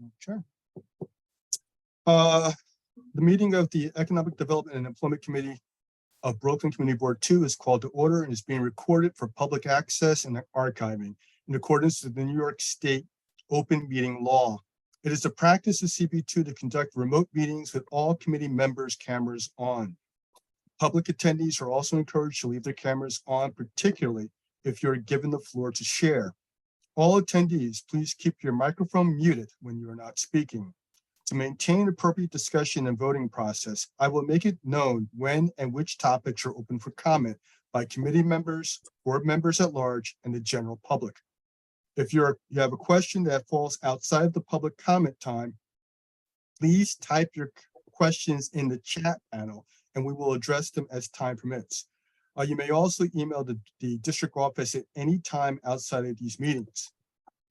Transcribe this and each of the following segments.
Okay. The meeting of the Economic Development and Employment Committee of Brooklyn Community Board 2 is called to order and is being recorded for public access and archiving in accordance with the New York State open meeting law. It is the practice of CB2 to conduct remote meetings with all committee members' cameras on. Public attendees are also encouraged to leave their cameras on, particularly if you're given the floor to share. All attendees, please keep your microphone muted when you are not speaking. To maintain appropriate discussion and voting process, I will make it known when and which topics are open for comment by committee members, board members at large, and the general public. If you have a question that falls outside of the public comment time, please type your questions in the chat panel and we will address them as time permits. You may also email the district office at any time outside of these meetings.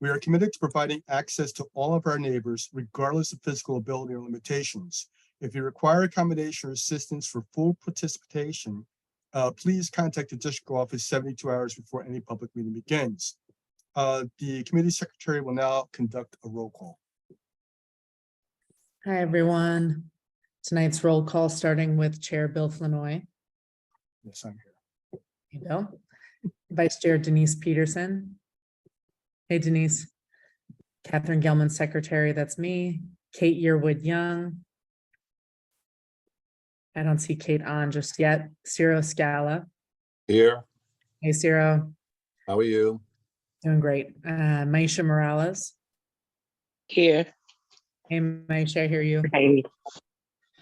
We are committed to providing access to all of our neighbors, regardless of physical ability or limitations. If you require accommodation or assistance for full participation, please contact the district office 72 hours before any public meeting begins. The committee secretary will now conduct a roll call. Hi, everyone. Tonight's roll call starting with Chair Bill Flanoy. Yes, I'm here. Hey, Bill. Vice Chair Denise Peterson. Hey, Denise. Catherine Gelman, Secretary, that's me. Kate Yearwood Young. I don't see Kate on just yet. Ciro Scala. Here. Hey, Ciro. How are you? Doing great. Maisha Morales. Here. Hey, Maisha, I hear you. Hey.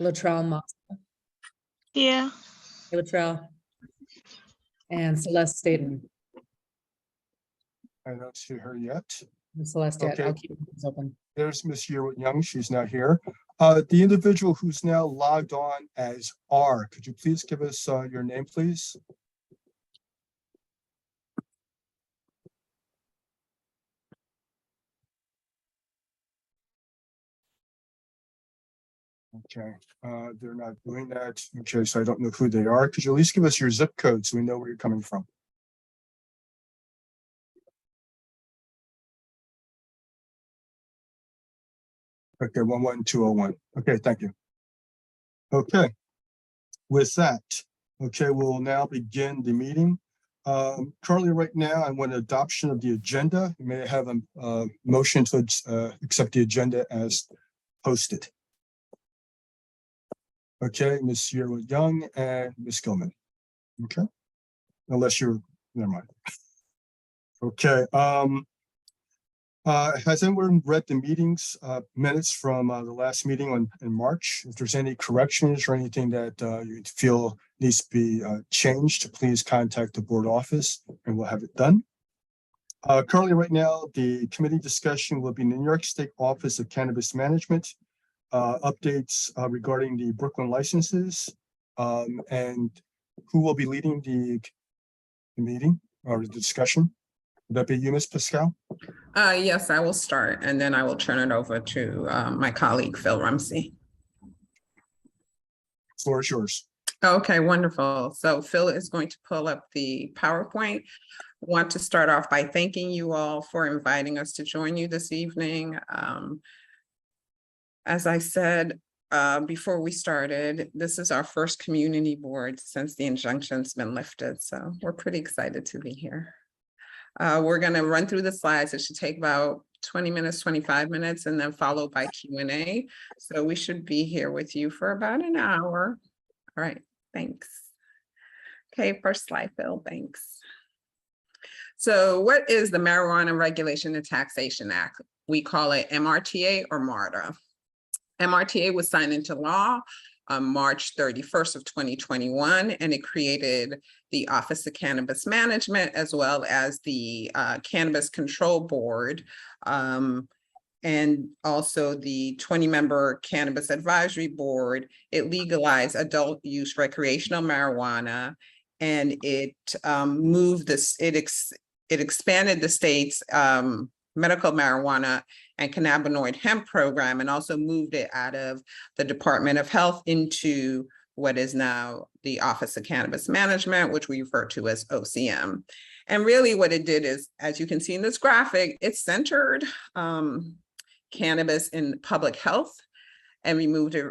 Latrell Moss. Yeah. Hey, Latrell. And Celeste Staten. I don't see her yet. Celeste yet. Okay. I'll keep these open. There's Miss Yearwood Young. She's not here. The individual who's now logged on as R, could you please give us your name, please? Okay, they're not doing that. Okay, so I don't know who they are. Could you at least give us your zip code so we know where you're coming from? Okay, 11201. Okay, thank you. Okay, with that, okay, we'll now begin the meeting. Currently right now, I want adoption of the agenda. You may have a motion to accept the agenda as posted. Okay, Ms. Yearwood Young and Ms. Gilman. Okay, unless you're, never mind. Okay, has anyone read the meetings minutes from the last meeting in March? If there's any corrections or anything that you feel needs to be changed, please contact the board office and we'll have it done. Currently right now, the committee discussion will be in the New York State Office of Cannabis Management, updates regarding the Brooklyn licenses, and who will be leading the meeting or the discussion. Would that be you, Ms. Pascal? Yes, I will start and then I will turn it over to my colleague, Phil Rumsey. Floor is yours. Okay, wonderful. So Phil is going to pull up the PowerPoint. Want to start off by thanking you all for inviting us to join you this evening. As I said before we started, this is our first community board since the injunction's been lifted. So we're pretty excited to be here. We're going to run through the slides. It should take about 20 minutes, 25 minutes, and then followed by Q&A. So we should be here with you for about an hour. All right, thanks. Okay, first slide, Phil, thanks. So what is the Marijuana Regulation and Taxation Act? We call it MRTA or MARTA. MRTA was signed into law on March 31st of 2021, and it created the Office of Cannabis Management as well as the Cannabis Control Board, and also the 20-member Cannabis Advisory Board. It legalized adult use recreational marijuana, and it moved this. It expanded the state's medical marijuana and cannabinoid hemp program, and also moved it out of the Department of Health into what is now the Office of Cannabis Management, which we refer to as OCM. And really what it did is, as you can see in this graphic, it centered cannabis in public health and we moved it,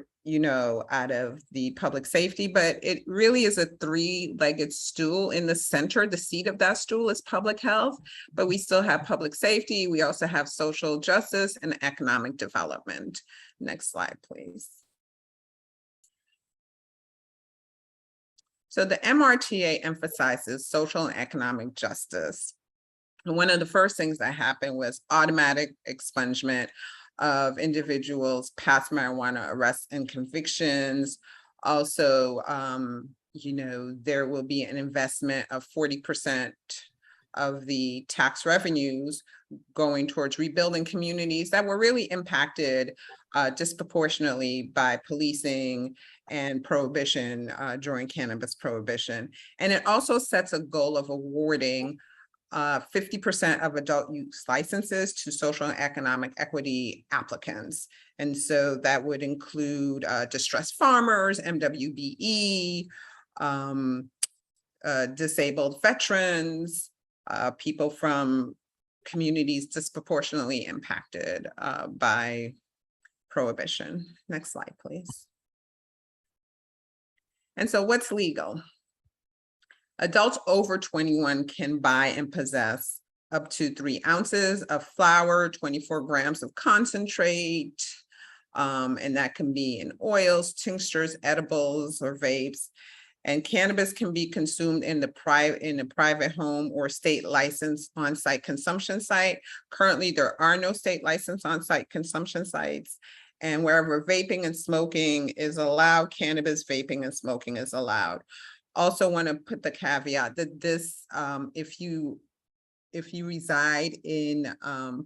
out of the public safety, but it really is a three-legged stool. In the center, the seat of that stool is public health, but we still have public safety. We also have social justice and economic development. Next slide, please. So the MRTA emphasizes social and economic justice. And one of the first things that happened was automatic expungement of individuals' past marijuana arrests and convictions. Also, there will be an investment of 40% of the tax revenues going towards rebuilding communities that were really impacted disproportionately by policing and prohibition during cannabis prohibition. And it also sets a goal of awarding 50% of adult use licenses to social and economic equity applicants. And so that would include distressed farmers, MWBE, disabled veterans, people from communities disproportionately impacted by prohibition. Next slide, please. And so what's legal? Adults over 21 can buy and possess up to 3 ounces of flower, 24 grams of concentrate, and that can be in oils, tinctures, edibles, or vapes. And cannabis can be consumed in a private home or state licensed on-site consumption site. Currently, there are no state licensed on-site consumption sites. And wherever vaping and smoking is allowed, cannabis vaping and smoking is allowed. Also want to put the caveat that this, if you reside in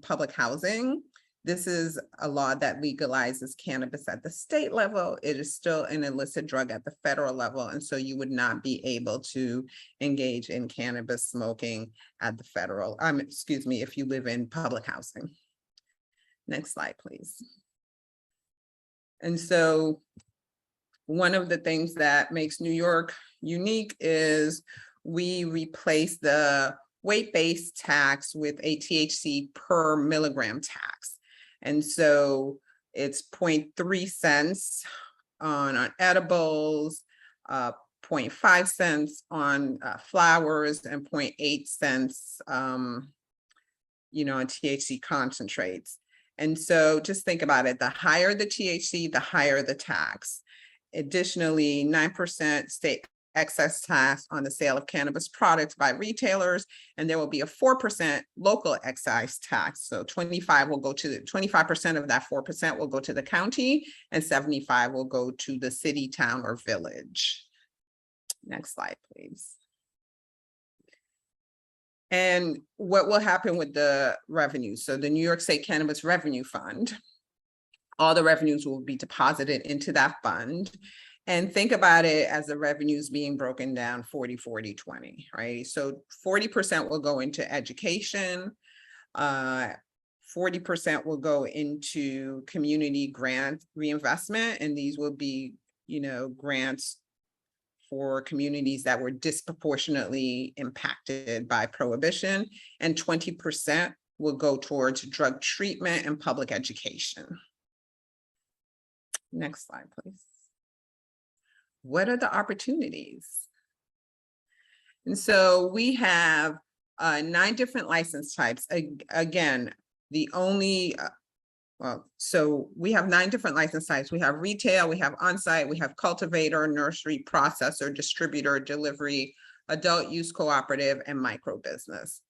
public housing, this is a law that legalizes cannabis at the state level. It is still an illicit drug at the federal level. And so you would not be able to engage in cannabis smoking at the federal, if you live in public housing. Next slide, please. And so one of the things that makes New York unique is we replace the weight-based tax with a THC per milligram tax. And so it's 0.3 cents on edibles, 0.5 cents on flowers, and 0.8 cents on THC concentrates. And so just think about it, the higher the THC, the higher the tax. Additionally, 9% state excess tax on the sale of cannabis products by retailers, and there will be a 4% local excise tax. So 25% of that 4% will go to the county, and 75% will go to the city, town, or village. Next slide, please. And what will happen with the revenue? So the New York State Cannabis Revenue Fund, all the revenues will be deposited into that fund. And think about it as the revenues being broken down 40, 40, 20, right? So 40% will go into education, 40% will go into community grant reinvestment, and these will be, grants for communities that were disproportionately impacted by prohibition, and 20% will go towards drug treatment and public education. Next slide, please. What are the opportunities? And so we have 9 different license types. Again, so we have 9 different license types. We have retail, we have on-site, we have cultivator, nursery, processor, distributor, delivery, adult use cooperative, and micro business.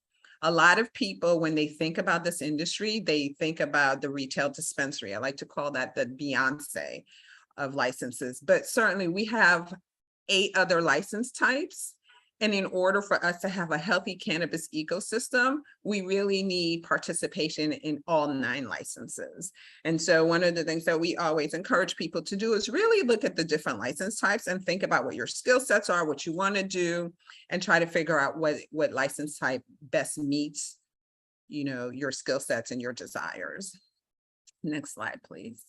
A lot of people, when they think about this industry, they think about the retail dispensary. I like to call that the Beyonce of licenses, but certainly we have 8 other license types. And in order for us to have a healthy cannabis ecosystem, we really need participation in all 9 licenses. And so one of the things that we always encourage people to do is really look at the different license types and think about what your skill sets are, what you want to do, and try to figure out what license type best meets, your skill sets and your desires. Next slide, please.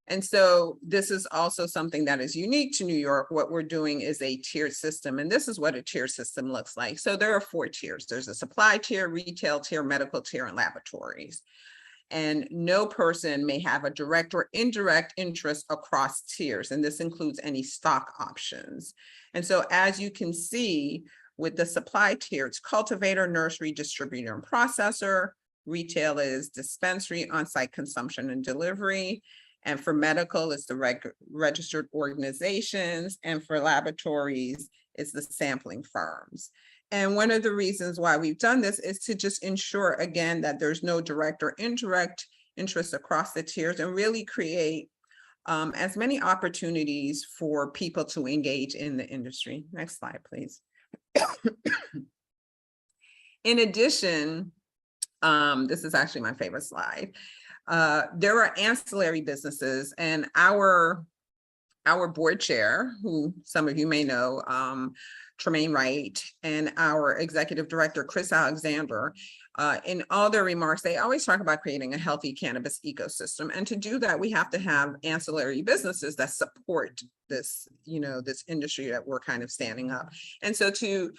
And so this is also something that is unique to New York. What we're doing is a tiered system, and this is what a tiered system looks like. So there are 4 tiers. There's a supply tier, retail tier, medical tier, and laboratories. And no person may have a direct or indirect interest across tiers, and this includes any stock options. And so as you can see with the supply tier, it's cultivator, nursery, distributor, and processor. Retail is dispensary, on-site consumption and delivery. And for medical, it's the registered organizations. And for laboratories, it's the sampling firms. And one of the reasons why we've done this is to just ensure, again, that there's no direct or indirect interest across the tiers and really create as many opportunities for people to engage in the industry. Next slide, please. In addition, this is actually my favorite slide. There are ancillary businesses, and our board chair, who some of you may know, Tremaine Wright, and our executive director, Chris Alexander, in all their remarks, they always talk about creating a healthy cannabis ecosystem. And to do that, we have to have ancillary businesses that support this, this industry that we're kind of standing up. And so to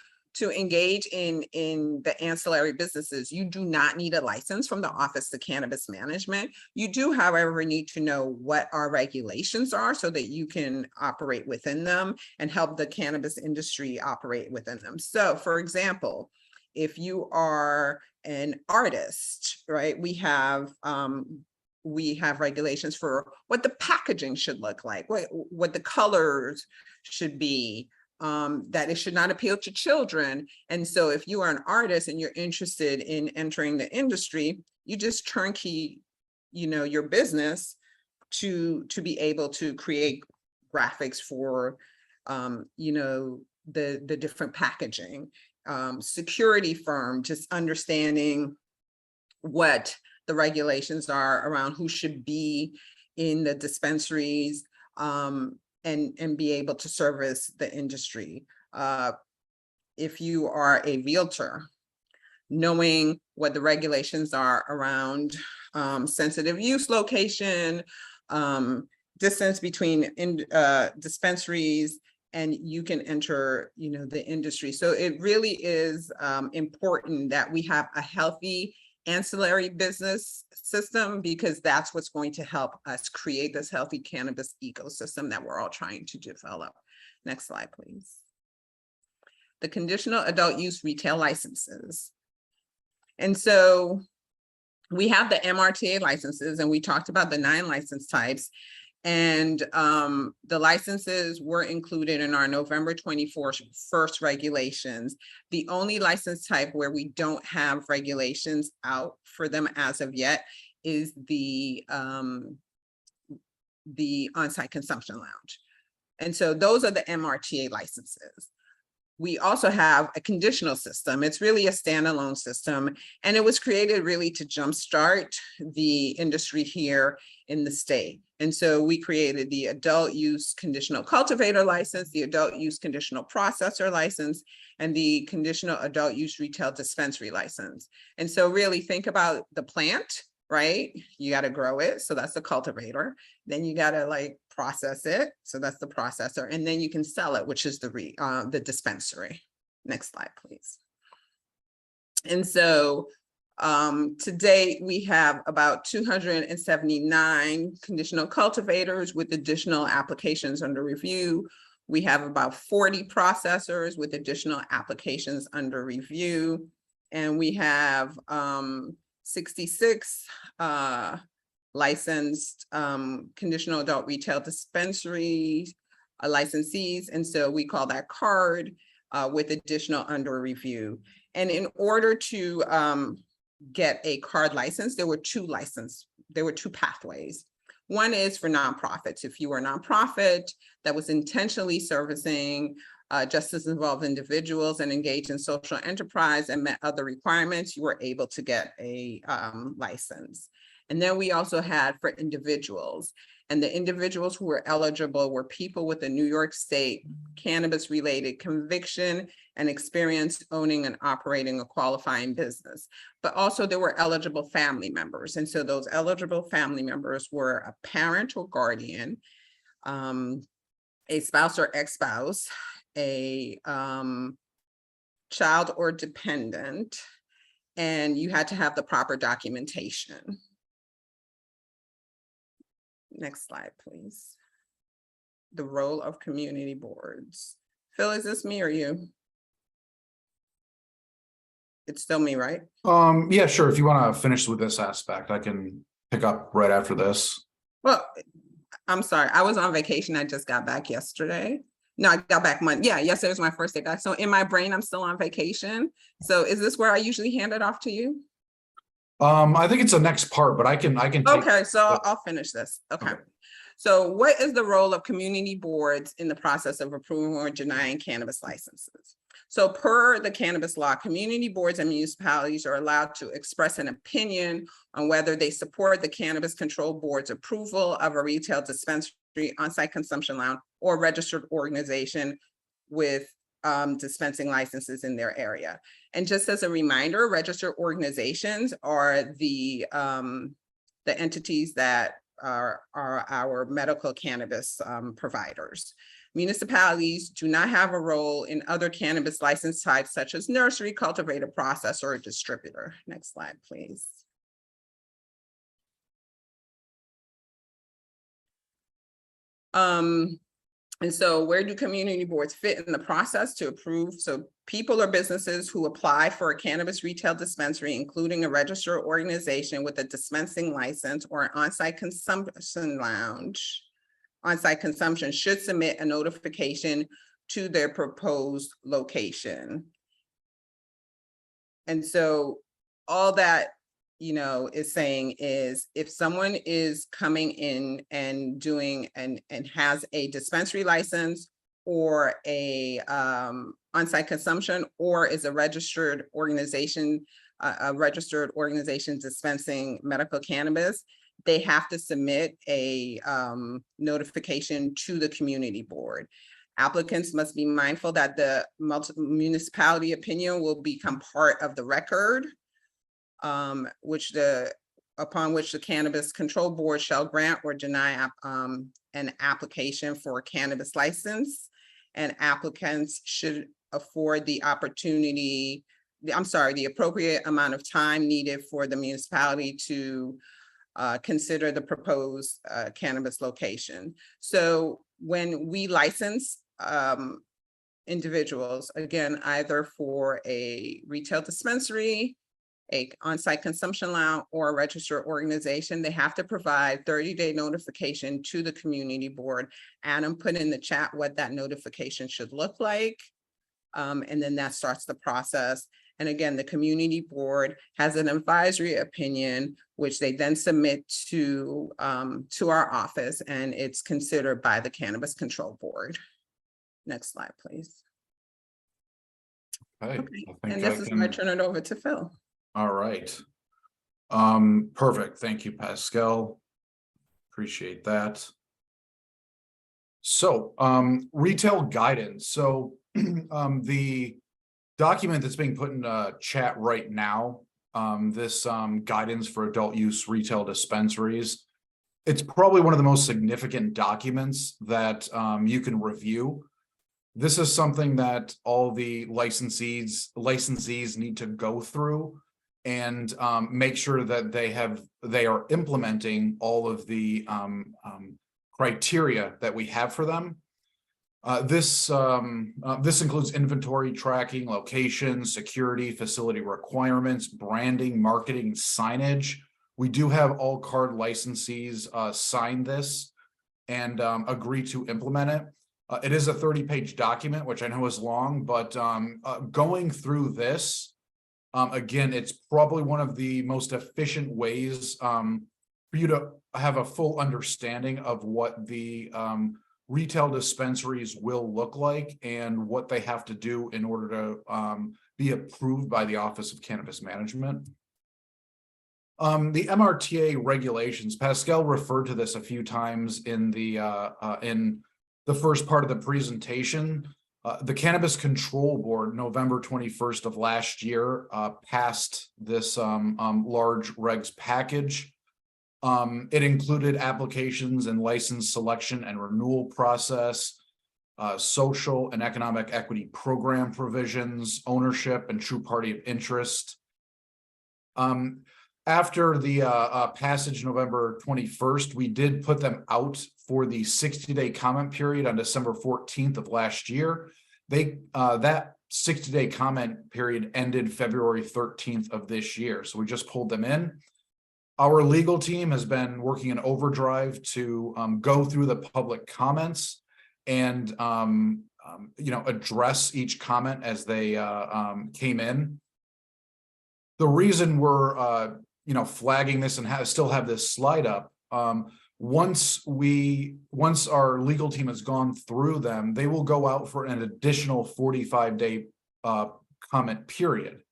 engage in the ancillary businesses, you do not need a license from the Office of Cannabis Management. You do, however, need to know what our regulations are so that you can operate within them and help the cannabis industry operate within them. So, for example, if you are an artist, right, we have regulations for what the packaging should look like, what the colors should be, that it should not appeal to children. And so if you are an artist and you're interested in entering the industry, you just turnkey, your business to be able to create graphics for, the different packaging. Security firm, just understanding what the regulations are around who should be in the dispensaries, and be able to service the industry. If you are a realtor, knowing what the regulations are around sensitive use location, distance between dispensaries, and you can enter, the industry. So it really is important that we have a healthy ancillary business system, because that's what's going to help us create this healthy cannabis ecosystem that we're all trying to develop. Next slide, please. The conditional adult use retail licenses. And so we have the MRTA licenses, and we talked about the 9 license types. And the licenses were included in our November 24th first regulations. The only license type where we don't have regulations out for them as of yet is the on-site consumption lounge. And so those are the MRTA licenses. We also have a conditional system. It's really a standalone system, and it was created really to jumpstart the industry here in the state. And so we created the adult use conditional cultivator license, the adult use conditional processor license, and the conditional adult use retail dispensary license. And so really think about the plant, right? You got to grow it. So that's the cultivator. Then you got to process it. So that's the processor. And then you can sell it, which is the dispensary. Next slide, please. And so to date, we have about 279 conditional cultivators with additional applications under review. We have about 40 processors with additional applications under review. And we have 66 licensed conditional adult retail dispensaries, licensees. And so we call that CARD with additional under review. And in order to get a CARD license, there were two pathways. One is for nonprofits. If you were a nonprofit that was intentionally servicing justice-involved individuals and engaged in social enterprise and met other requirements, you were able to get a license. And then we also had for individuals. And the individuals who were eligible were people with a New York State cannabis-related conviction and experience owning and operating a qualifying business. But also there were eligible family members. And so those eligible family members were a parent or guardian, a spouse or ex-spouse, a child or dependent, and you had to have the proper documentation. Next slide, please. The role of community boards. Phil, is this me or you? It's still me, right? Yeah, sure. If you want to finish with this aspect, I can pick up right after this. Well, I'm sorry, I was on vacation. I just got back yesterday. No, I got back Monday. Yeah, yesterday was my first day back. So in my brain, I'm still on vacation. So is this where I usually hand it off to you? I think it's the next part, but I can take. Okay, so I'll finish this. Okay. Okay. So what is the role of community boards in the process of approving or denying cannabis licenses? So per the cannabis law, community boards and municipalities are allowed to express an opinion on whether they support the Cannabis Control Board's approval of a retail dispensary, on-site consumption lounge, or registered organization with dispensing licenses in their area. And just as a reminder, registered organizations are the entities that are our medical cannabis providers. Municipalities do not have a role in other cannabis license types such as nursery, cultivator, processor, or distributor. Next slide, please. And so where do community boards fit in the process to approve? So people or businesses who apply for a cannabis retail dispensary, including a registered organization with a dispensing license or an on-site consumption lounge, on-site consumption, should submit a notification to their proposed location. And so all that, is saying is if someone is coming in and doing and has a dispensary license or a on-site consumption, or is a registered organization dispensing medical cannabis, they have to submit a notification to the community board. Applicants must be mindful that the municipality opinion will become part of the record, upon which the Cannabis Control Board shall grant or deny an application for a cannabis license. And applicants should afford the appropriate amount of time needed for the municipality to consider the proposed cannabis location. So when we license individuals, again, either for a retail dispensary, a on-site consumption lounge, or a registered organization, they have to provide 30-day notification to the community board. Adam put in the chat what that notification should look like. And then that starts the process. And again, the community board has an advisory opinion, which they then submit to our office, and it's considered by the Cannabis Control Board. Next slide, please. Okay. Okay. I think And this is where I turn it over to Phil. All right. Perfect. Thank you, Pascal. Appreciate that. So, retail guidance. So, the document that's being put in chat right now, this guidance for adult use retail dispensaries, it's probably one of the most significant documents that you can review. This is something that all the licensees need to go through and make sure that they are implementing all of the criteria that we have for them. This includes inventory tracking, location, security, facility requirements, branding, marketing, signage. We do have all card licensees sign this and agree to implement it. It is a 30-page document, which I know is long, but going through this, again, it's probably one of the most efficient ways for you to have a full understanding of what the retail dispensaries will look like and what they have to do in order to be approved by the Office of Cannabis Management. The MRTA regulations, Pascal referred to this a few times in the first part of the presentation. The Cannabis Control Board, November 21st of last year, passed this large regs package. It included applications and license selection and renewal process, social and economic equity program provisions, ownership and true party of interest. After the passage November 21st, we did put them out for the 60-day comment period on December 14th of last year. That 60-day comment period ended February 13th of this year. So we just pulled them in. Our legal team has been working in overdrive to go through the public comments and address each comment as they came in. The reason we're flagging this and still have this slide up, once our legal team has gone through them, they will go out for an additional 45-day comment period.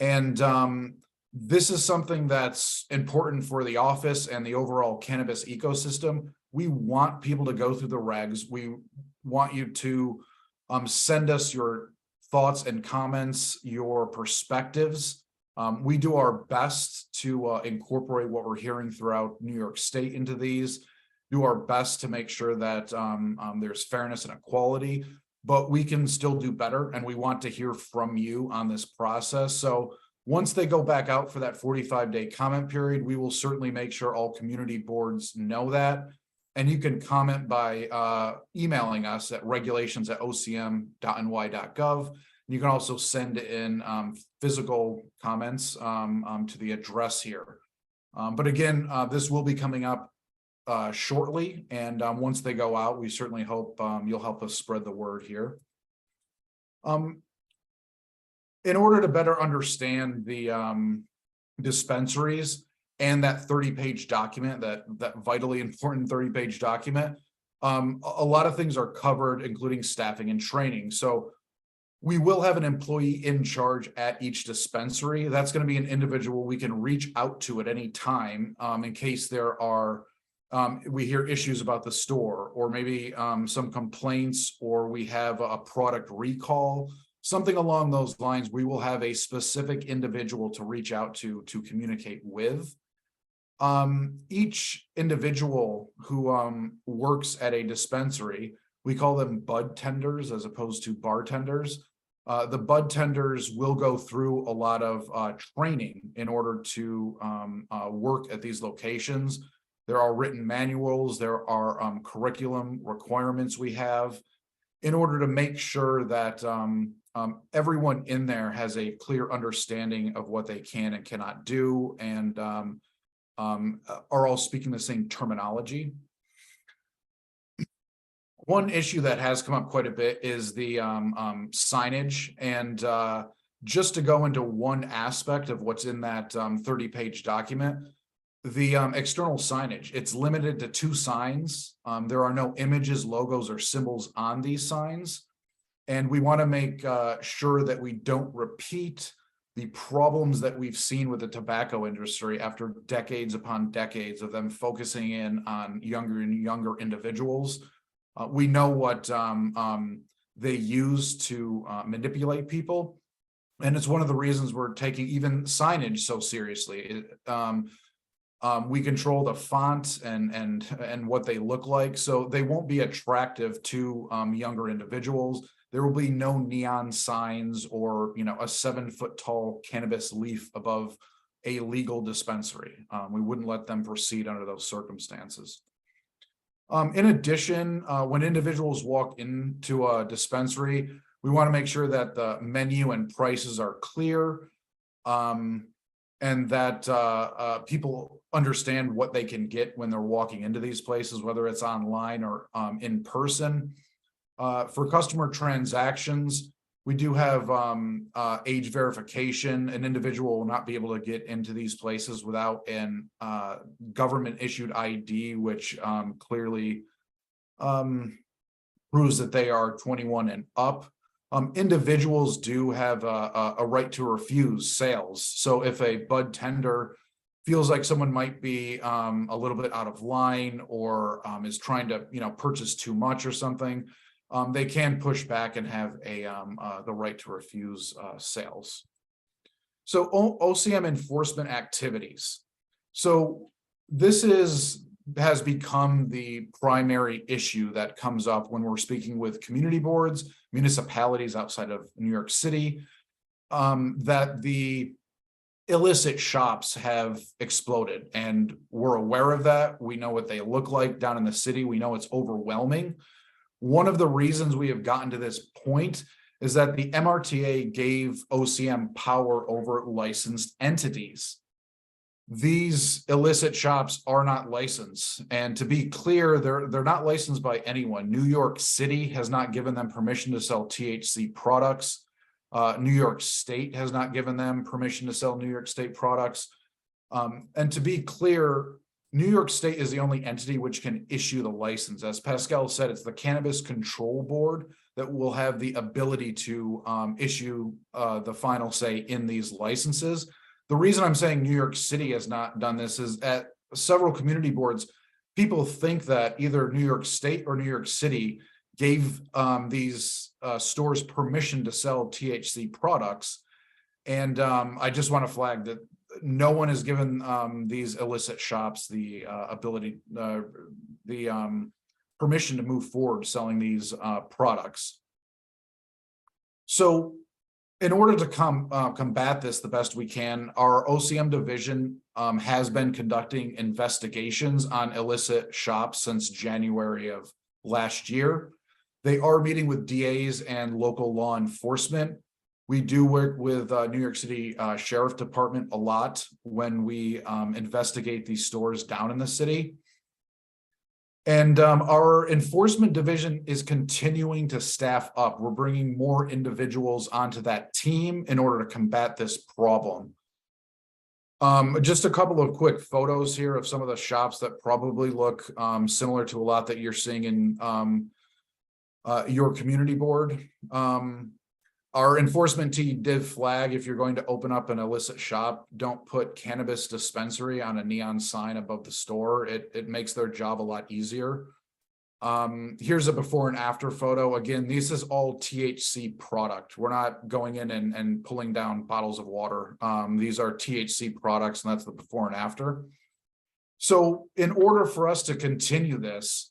And this is something that's important for the office and the overall cannabis ecosystem. We want people to go through the regs. We want you to send us your thoughts and comments, your perspectives. We do our best to incorporate what we're hearing throughout New York State into these, do our best to make sure that there's fairness and equality, but we can still do better. And we want to hear from you on this process. So once they go back out for that 45-day comment period, we will certainly make sure all community boards know that. And you can comment by emailing us at regulations@ocm.ny.gov. You can also send in physical comments to the address here. But again, this will be coming up shortly. And once they go out, we certainly hope you'll help us spread the word here. In order to better understand the dispensaries and that 30-page document, that vitally important 30-page document, a lot of things are covered, including staffing and training. So we will have an employee in charge at each dispensary. That's going to be an individual we can reach out to at any time in case there are, we hear issues about the store, or maybe some complaints, or we have a product recall, something along those lines. We will have a specific individual to reach out to communicate with. Each individual who works at a dispensary, we call them bud tenders as opposed to bartenders. The bud tenders will go through a lot of training in order to work at these locations. There are written manuals, there are curriculum requirements we have in order to make sure that everyone in there has a clear understanding of what they can and cannot do, and are all speaking the same terminology. One issue that has come up quite a bit is the signage, and just to go into one aspect of what's in that 30-page document, the external signage, it's limited to 2 signs. There are no images, logos, or symbols on these signs. And we want to make sure that we don't repeat the problems that we've seen with the tobacco industry after decades upon decades of them focusing in on younger and younger individuals. We know what they use to manipulate people. And it's one of the reasons we're taking even signage so seriously. We control the font and what they look like, so they won't be attractive to younger individuals. There will be no neon signs or a 7-foot tall cannabis leaf above a legal dispensary. We wouldn't let them proceed under those circumstances. In addition, when individuals walk into a dispensary, we want to make sure that the menu and prices are clear, and that people understand what they can get when they're walking into these places, whether it's online or in person. For customer transactions, we do have age verification. An individual will not be able to get into these places without an government issued ID, which clearly proves that they are 21 and up. Individuals do have a right to refuse sales. So if a bud tender feels like someone might be a little bit out of line, or is trying to purchase too much or something, they can push back and have the right to refuse sales. So OCM enforcement activities. So this has become the primary issue that comes up when we're speaking with community boards, municipalities outside of New York City, that the illicit shops have exploded, and we're aware of that. We know what they look like down in the city. We know it's overwhelming. One of the reasons we have gotten to this point is that the MRTA gave OCM power over licensed entities. These illicit shops are not licensed, and to be clear, they're not licensed by anyone. New York City has not given them permission to sell THC products. New York State has not given them permission to sell New York State products. And to be clear, New York State is the only entity which can issue the license. As Pascal said, it's the Cannabis Control Board that will have the ability to issue the final say in these licenses. The reason I'm saying New York City has not done this is at several community boards, people think that either New York State or New York City gave these stores permission to sell THC products. And I just want to flag that no one has given these illicit shops the ability, the permission to move forward selling these products. So in order to combat this the best we can, our OCM division has been conducting investigations on illicit shops since January of last year. They are meeting with DAs and local law enforcement. We do work with New York City Sheriff Department a lot when we investigate these stores down in the city. And our enforcement division is continuing to staff up. We're bringing more individuals onto that team in order to combat this problem. Just a couple of quick photos here of some of the shops that probably look similar to a lot that you're seeing in your community board. Our enforcement team did flag, if you're going to open up an illicit shop, don't put cannabis dispensary on a neon sign above the store. It makes their job a lot easier. Here's a before and after photo. Again, this is all THC product. We're not going in and pulling down bottles of water. These are THC products, and that's the before and after. So in order for us to continue this,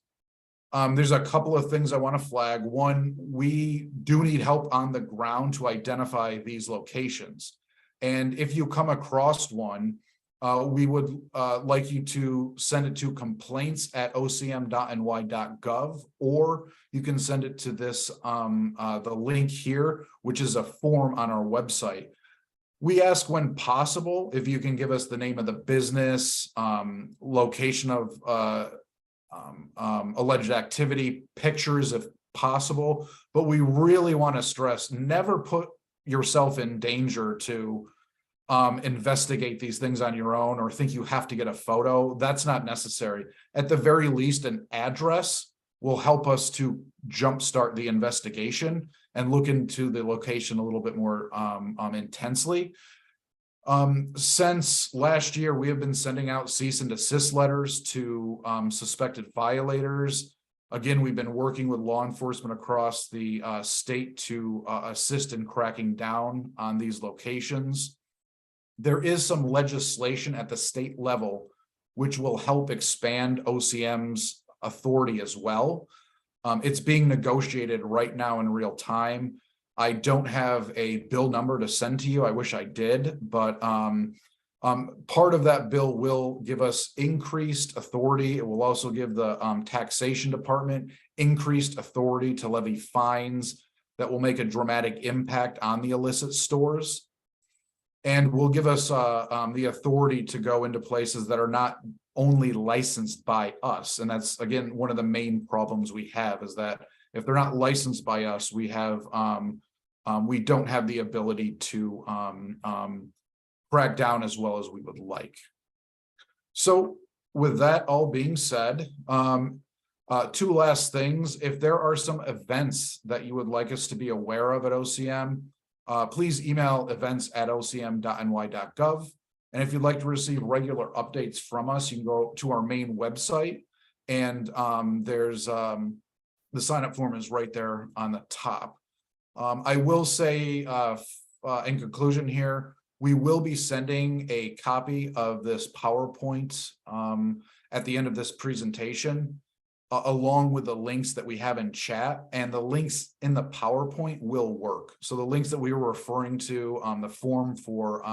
there's a couple of things I want to flag. One, we do need help on the ground to identify these locations. And if you come across one, we would like you to send it to complaints@ocm.ny.gov, or you can send it to this, the link here, which is a form on our website. We ask when possible, if you can give us the name of the business, location of alleged activity, pictures if possible, but we really want to stress, never put yourself in danger to investigate these things on your own or think you have to get a photo. That's not necessary. At the very least, an address will help us to jumpstart the investigation and look into the location a little bit more intensely. Since last year, we have been sending out cease and desist letters to suspected violators. Again, we've been working with law enforcement across the state to assist in cracking down on these locations. There is some legislation at the state level which will help expand OCM's authority as well. It's being negotiated right now in real time. I don't have a bill number to send to you. I wish I did, but part of that bill will give us increased authority. It will also give the taxation department increased authority to levy fines that will make a dramatic impact on the illicit stores, and will give us the authority to go into places that are not only licensed by us. And that's, again, one of the main problems we have, is that if they're not licensed by us, we don't have the ability to crack down as well as we would like. So with that all being said, two last things. If there are some events that you would like us to be aware of at OCM, please email events@ocm.ny.gov. And if you'd like to receive regular updates from us, you can go to our main website, and there's the sign-up form is right there on the top. I will say, in conclusion here, we will be sending a copy of this PowerPoint at the end of this presentation. along with the links that we have in chat, and the links in the PowerPoint will work. So the links that we were referring to on the form for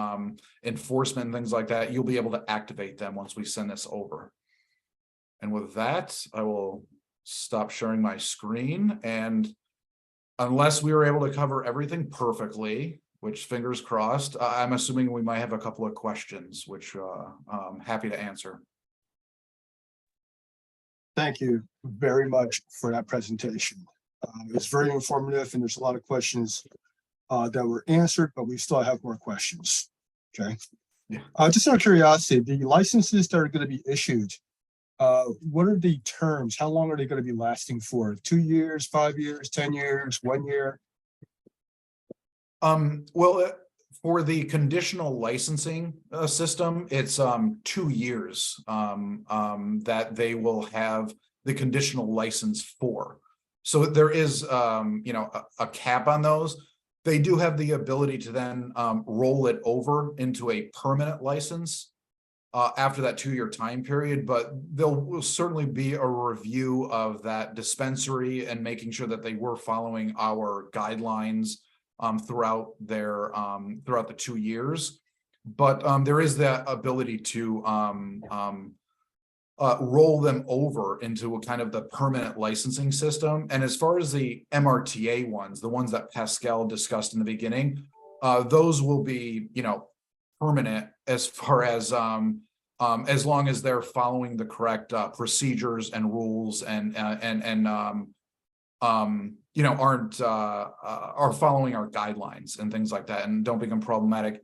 enforcement and things like that, you'll be able to activate them once we send this over. And with that, I will stop sharing my screen, and unless we were able to cover everything perfectly, which fingers crossed, I'm assuming we might have a couple of questions, which I'm happy to answer. Thank you very much for that presentation. It's very informative, and there's a lot of questions that were answered, but we still have more questions. Okay. Yeah. Just out of curiosity, the licenses that are going to be issued, what are the terms? How long are they going to be lasting for? 2 years, 5 years, 10 years, 1 year? Well, for the conditional licensing system, it's 2 years that they will have the conditional license for. So there is a cap on those. They do have the ability to then roll it over into a permanent license after that 2 year time period, but there will certainly be a review of that dispensary and making sure that they were following our guidelines throughout the 2 years. But there is that ability to roll them over into a kind of the permanent licensing system. And as far as the MRTA ones, the ones that Pascal discussed in the beginning, those will be, permanent as far as long as they're following the correct procedures and rules and are following our guidelines and things like that, and don't become problematic.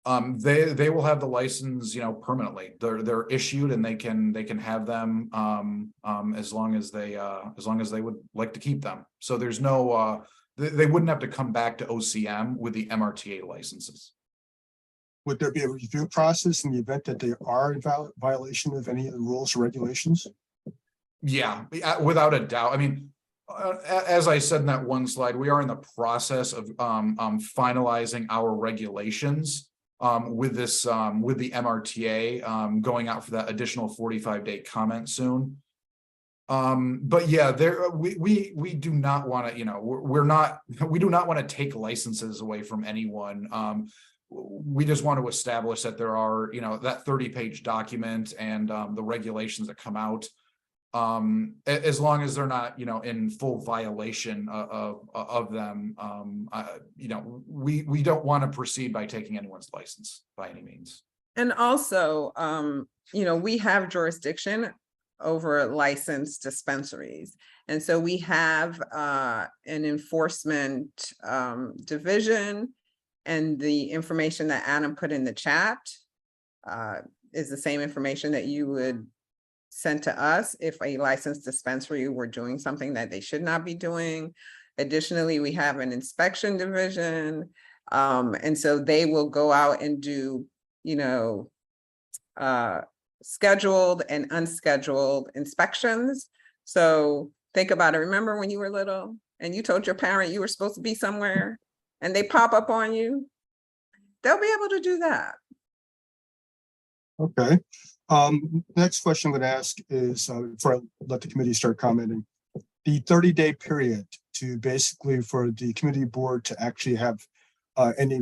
They will have the license, permanently. They're issued, and they can have them as long as they would like to keep them. So there's no they wouldn't have to come back to OCM with the MRTA licenses. Would there be a review process in the event that they are in violation of any of the rules or regulations? Yeah, without a doubt. I mean, as I said in that one slide, we are in the process of finalizing our regulations with this with the MRTA going out for that additional 45-day comment soon. But yeah, we do not want to, we do not want to take licenses away from anyone. We just want to establish that there are, that 30-page document and the regulations that come out. As long as they're not, in full violation of them, we don't want to proceed by taking anyone's license by any means. And also, we have jurisdiction over licensed dispensaries. And so we have an enforcement division, and the information that Adam put in the chat is the same information that you would send to us if a licensed dispensary were doing something that they should not be doing. Additionally, we have an inspection division. And so they will go out and do, scheduled and unscheduled inspections. So think about it. Remember when you were little and you told your parent you were supposed to be somewhere and they pop up on you? They'll be able to do that. Okay. Next question I'm going to ask is, before I let the committee start commenting, the 30-day period to basically for the committee board to actually have any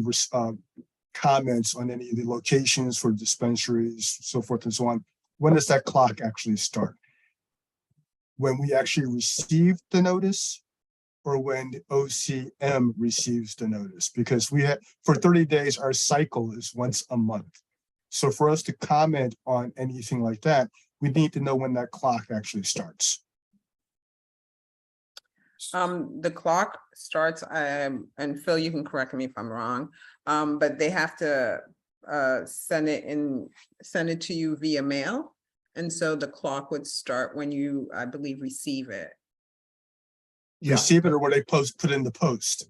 comments on any of the locations for dispensaries, so forth and so on. When does that clock actually start? When we actually receive the notice, or when the OCM receives the notice? Because we have, for 30 days, our cycle is once a month. So for us to comment on anything like that, we need to know when that clock actually starts. The clock starts, and Phil, you can correct me if I'm wrong, but they have to send it to you via mail. And so the clock would start when you, I believe, receive it. Yeah. Receive it, or what they put in the post?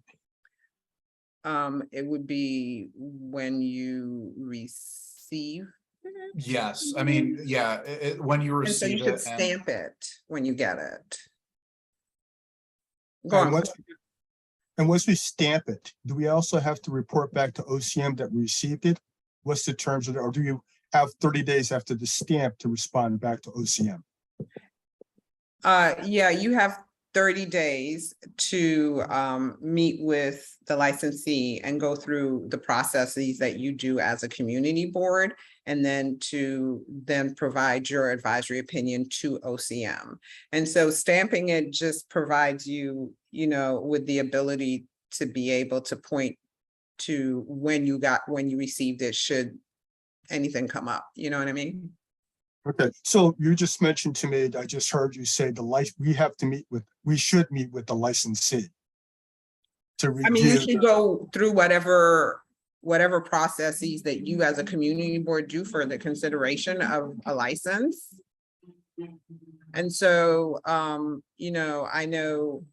It would be when you receive it. Yes, I mean, yeah, when you And so you receive should it. stamp it when you get it. And once we stamp it, do we also have to report back to OCM that we received it? What's the terms of it, or do you have 30 days after the stamp to respond back to OCM? Yeah, you have 30 days to meet with the licensee and go through the processes that you do as a community board, and then to provide your advisory opinion to OCM. And so stamping it just provides you, with the ability to be able to point to when you received it, should anything come up, you know what I mean? Okay, so you just mentioned to me, I just heard you say we should meet with the licensee to I mean, you review. should go through whatever processes that you as a community board do for the consideration of a license. And so, I know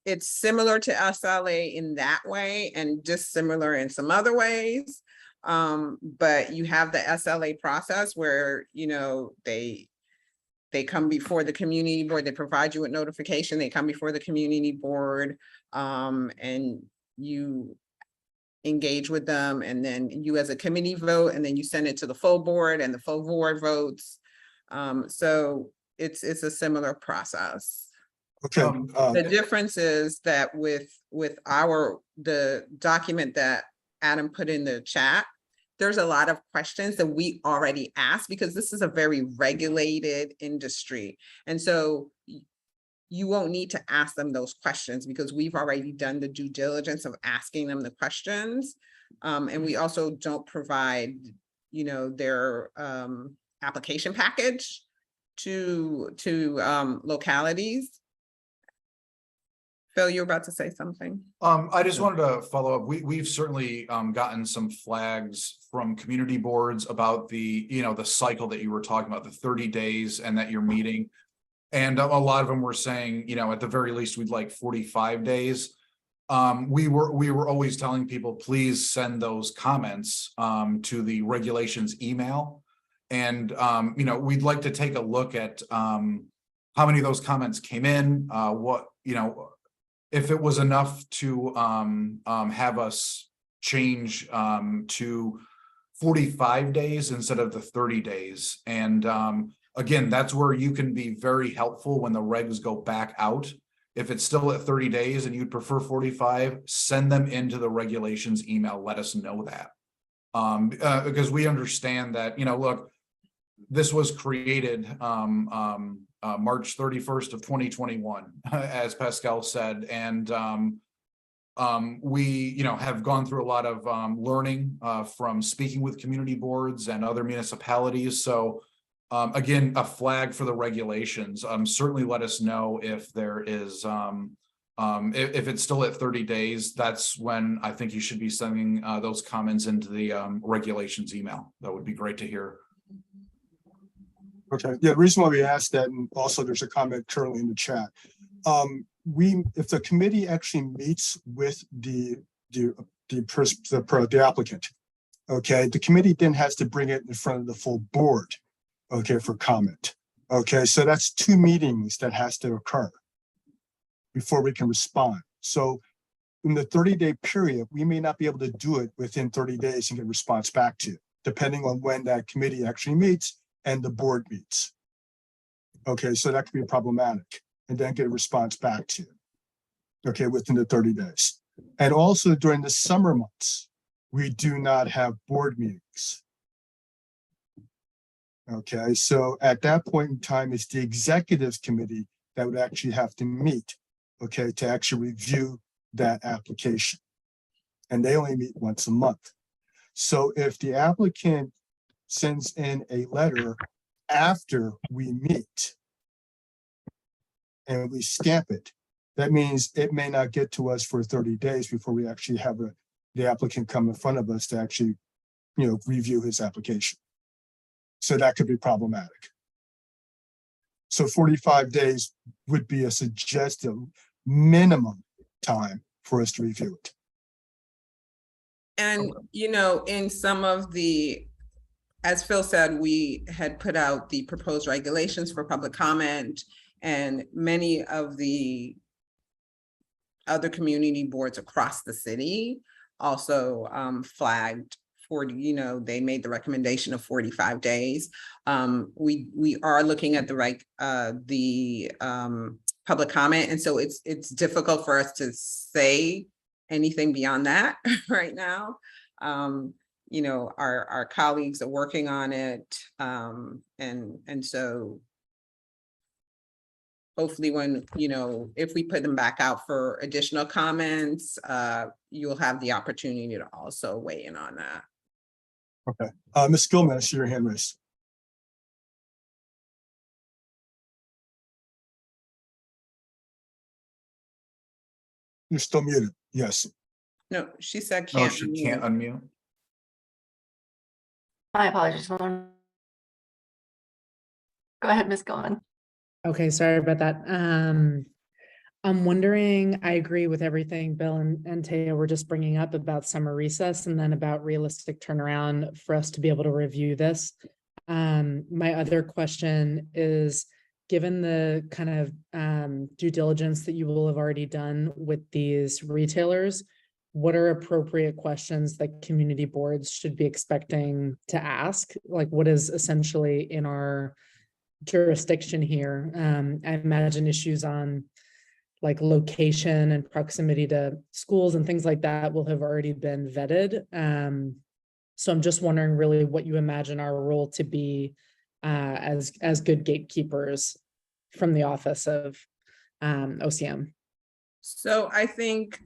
it's similar to SLA in that way and dissimilar in some other ways. But you have the SLA process where, they come before the community board, they provide you with notification, they come before the community board, and you engage with them, and then you as a committee vote, and then you send it to the full board, and the full board votes. So it's a similar process. Okay, The difference is that with the document that Adam put in the chat, there's a lot of questions that we already asked, because this is a very regulated industry. And so you won't need to ask them those questions, because we've already done the due diligence of asking them the questions. And we also don't provide, their application package to localities. Phil, you're about to say something. I just wanted to follow up. We've certainly gotten some flags from community boards about the cycle that you were talking about, the 30 days, and that you're meeting. And a lot of them were saying, at the very least, we'd like 45 days. We were always telling people, please send those comments to the regulations email. And, we'd like to take a look at how many of those comments came in, if it was enough to have us change to 45 days instead of the 30 days. And again, that's where you can be very helpful when the regs go back out. If it's still at 30 days and you'd prefer 45, send them into the regulations email. Let us know that. Because we understand that, look, this was created March 31st of 2021, as Pascal said. And we, have gone through a lot of learning from speaking with community boards and other municipalities. So again, a flag for the regulations. Certainly let us know if there is, if it's still at 30 days, that's when I think you should be sending those comments into the regulations email. That would be great to hear. okay. Yeah, the reason why we asked that, and also there's a comment currently in the chat. If the committee actually meets with the applicant, okay, the committee then has to bring it in front of the full board, okay, for comment. Okay, so that's 2 meetings that has to occur before we can respond. So in the 30-day period, we may not be able to do it within 30 days and get a response back to you, depending on when that committee actually meets and the board meets. Okay, so that could be problematic, and then get a response back to you, okay, within the 30 days. And also during the summer months, we do not have board meetings. Okay, so at that point in time, it's the executive committee that would actually have to meet, okay, to actually review that application. And they only meet once a month. So if the applicant sends in a letter after we meet and we stamp it, that means it may not get to us for 30 days before we actually have the applicant come in front of us to actually, review his application. So that could be problematic. So 45 days would be a suggested minimum time for us to review it. And, in some of as Phil said, we had put out the proposed regulations for public comment, and many of the other community boards across the city also flagged they made the recommendation of 45 days. We are looking at the public comment. And so it's difficult for us to say anything beyond that right now. Our colleagues are working on it. And so hopefully if we put them back out for additional comments, you'll have the opportunity to also weigh in on that. Okay, Ms. Gilman, I see your hand raised. You're still muted. Yes. No, she said No, can't. she can't unmute. My apologies. Hold on. Go ahead, Ms. Gilman. Okay, sorry about that. I'm wondering, I agree with everything Bill and Taya were just bringing up about summer recess and then about realistic turnaround for us to be able to review this. My other question is, given the kind of due diligence that you will have already done with these retailers, what are appropriate questions that community boards should be expecting to ask? Like, what is essentially in our jurisdiction here? I imagine issues on like location and proximity to schools and things like that will have already been vetted. So I'm just wondering really what you imagine our role to be as good gatekeepers from the office of OCM. So I think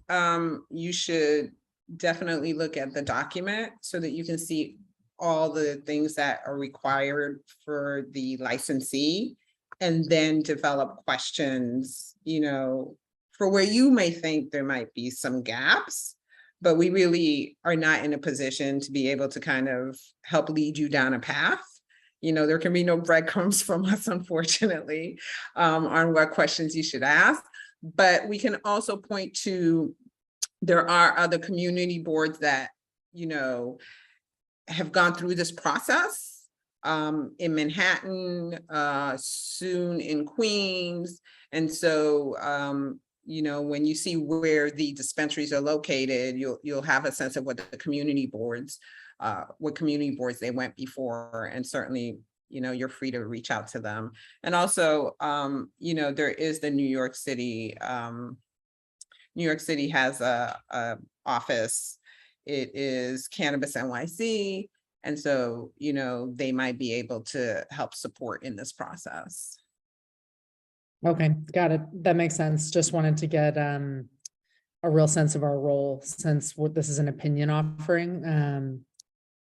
you should definitely look at the document so that you can see all the things that are required for the licensee, and then develop questions, for where you may think there might be some gaps, but we really are not in a position to be able to kind of help lead you down a path. There can be no breadcrumbs from us, unfortunately, on what questions you should ask. But we can also point to, there are other community boards that, have gone through this process in Manhattan, soon in Queens. And so, when you see where the dispensaries are located, you'll have a sense of what community boards they went before. And certainly, you're free to reach out to them. And also, there is the New York City has a office. It is Cannabis NYC. And so, they might be able to help support in this process. Okay, got it. That makes sense. Just wanted to get a real sense of our role, since this is an opinion offering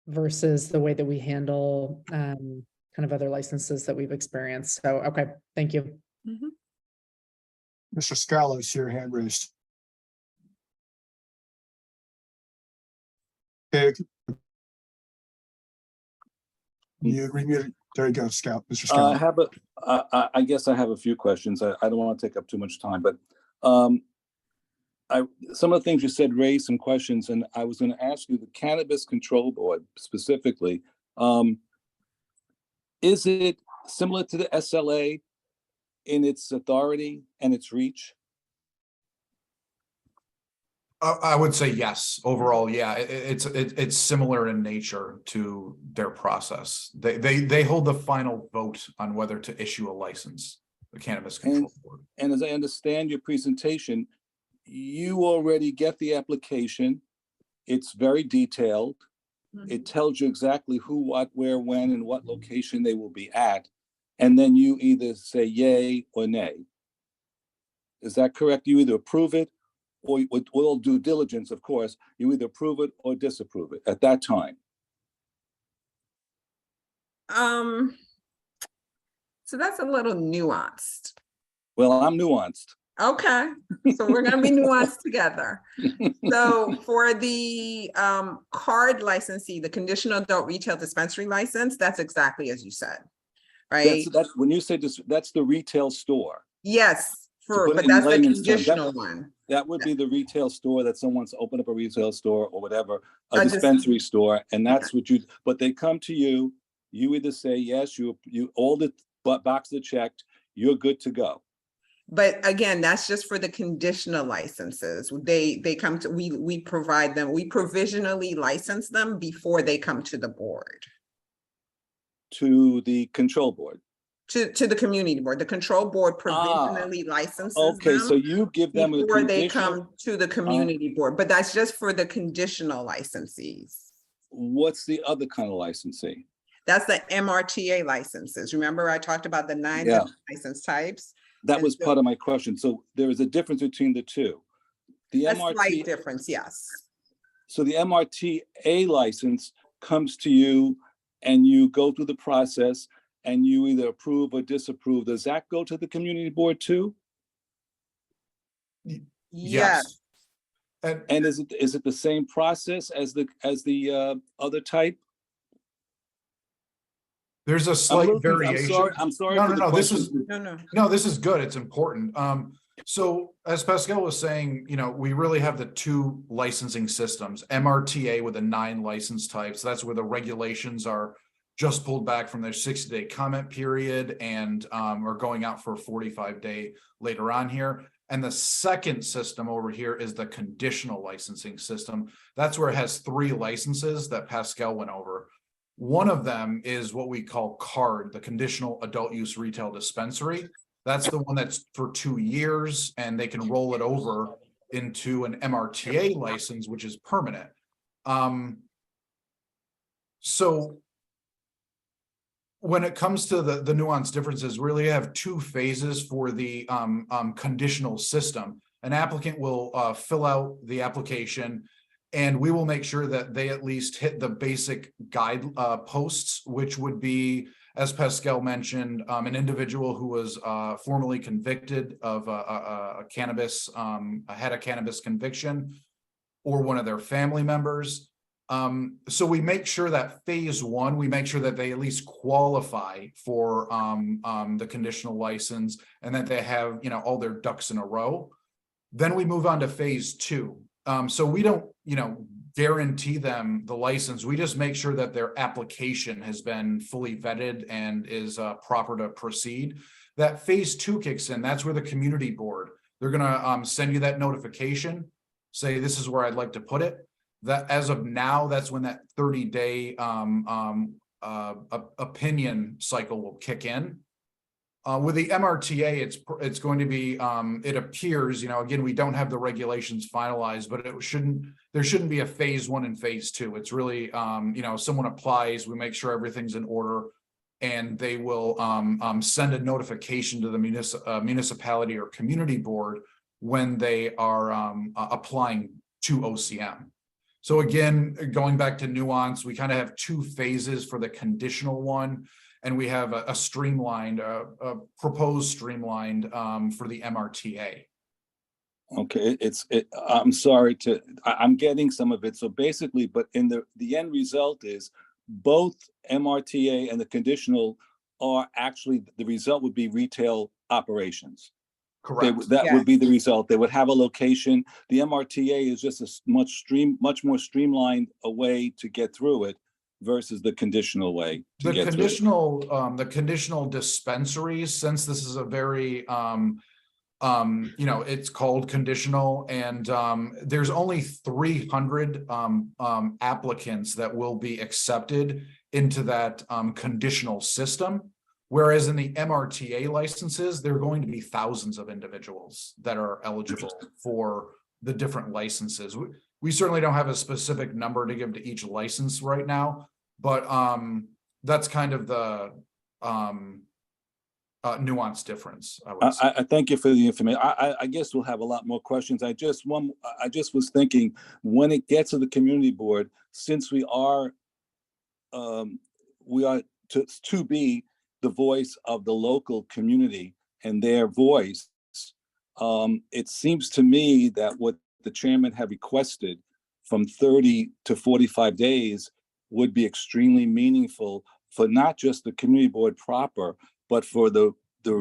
versus the way that we handle kind of other licenses that we've experienced. So, okay, thank you. Mm-hmm. Mr. Scala, I see your hand raised. Okay. You remuted. There you go, Scout. Mr. Scala. I guess I have a few questions. I don't want to take up too much time, but some of the things you said raised some questions, and I was going to ask you, the Cannabis Control Board specifically, is it similar to the SLA in its authority and its reach? I would say yes. Overall, yeah, it's similar in nature to their process. They hold the final vote on whether to issue a license, the Cannabis Control Board. And as I understand your presentation, you already get the application. It's very detailed. Mm-hmm. It tells you exactly who, what, where, when, and what location they will be at. And then you either say yay or nay. Is that correct? You either approve it, or with all due diligence, of course, you either approve it or disapprove it at that time. So that's a little nuanced. Well, I'm nuanced. Okay, so we're going to be nuanced together. So for the card licensee, the conditional adult retail dispensary license, that's exactly as you said, right? That's when you say this, that's the retail store. Yes, put it but in that's the layman's terms, conditional one. That would be the retail store that someone's opened up a retail store or whatever, a dispensary store, and that's what you. But they come to you. You either say yes, you all the boxes are checked. You're good to go. But again, that's just for the conditional licenses. They come to, we provide them, we provisionally license them before they come to the board, To the control board. to the community board. The control board provisionally licenses Okay, so them you give them a before they conditional. come to the community board, but that's just for the conditional licensees. What's the other kind of licensee? That's the MRTA licenses. Remember, I talked about the 9 Yeah. different license types? That And was so- part of my question. So there is a difference between the two. The A slight MRT, difference, yes. so the MRTA license comes to you and you go through the process and you either approve or disapprove. Does that go to the community board too? Yes, And is it the same process as the other type? There's a I'm slight looking- variation. I'm sorry. No, for no, the no, this question. is- no. No, this is good. It's important. So as Pascal was saying, we really have the two licensing systems, MRTA with the 9 license types. That's where the regulations are just pulled back from their 60-day comment period and are going out for a 45-day later on here. And the second system over here is the conditional licensing system. That's where it has 3 licenses that Pascal went over. One of them is what we call CARD, the Conditional Adult Use Retail Dispensary. That's the one that's for 2 years, and they can roll it over into an MRTA license, which is permanent. So when it comes to the nuanced differences, really have 2 phases for the conditional system. An applicant will fill out the application, and we will make sure that they at least hit the basic guide posts, which would be, as Pascal mentioned, an individual who was formally convicted of a cannabis, had a cannabis conviction, or one of their family members. So we make sure that phase 1, we make sure that they at least qualify for the conditional license and that they have, all their ducks in a row. Then we move on to phase 2. So we don't, guarantee them the license. We just make sure that their application has been fully vetted and is proper to proceed. That phase 2 kicks in. That's where the community board, they're gonna send you that notification, say this is where I'd like to put it. That as of now, that's when that 30-day opinion cycle will kick in. With the MRTA, it's going to be, it appears, again, we don't have the regulations finalized, but there shouldn't be a phase 1 and phase 2. It's really, someone applies, we make sure everything's in order, and they will send a notification to the municipality or community board when they are applying to OCM. So again, going back to nuance, we kind of have 2 phases for the conditional one, and we have a streamlined, a proposed streamlined for the MRTA. Okay, I'm sorry I'm getting some of it. So basically, but in the end result is both MRTA and the conditional are actually, the result would be retail operations. Correct. That Yeah. would be the result. They would have a location. The MRTA is just a much more streamlined a way to get through it versus the conditional way to The get conditional dispensaries, since this is a very, it's called conditional, and there's only 300 applicants that will be accepted into that conditional system. Whereas in the MRTA licenses, there are going to be thousands of individuals that are eligible for the different licenses. We certainly don't have a specific number to give to each license right now, but that's kind of the nuanced difference, I would say. I thank you for the information. I guess we'll have a lot more questions. I just was thinking, when it gets to the community board, since we are to be the voice of the local community and their voice, it seems to me that what the chairman had requested from 30 to 45 days would be extremely meaningful for not just the community board proper, but for the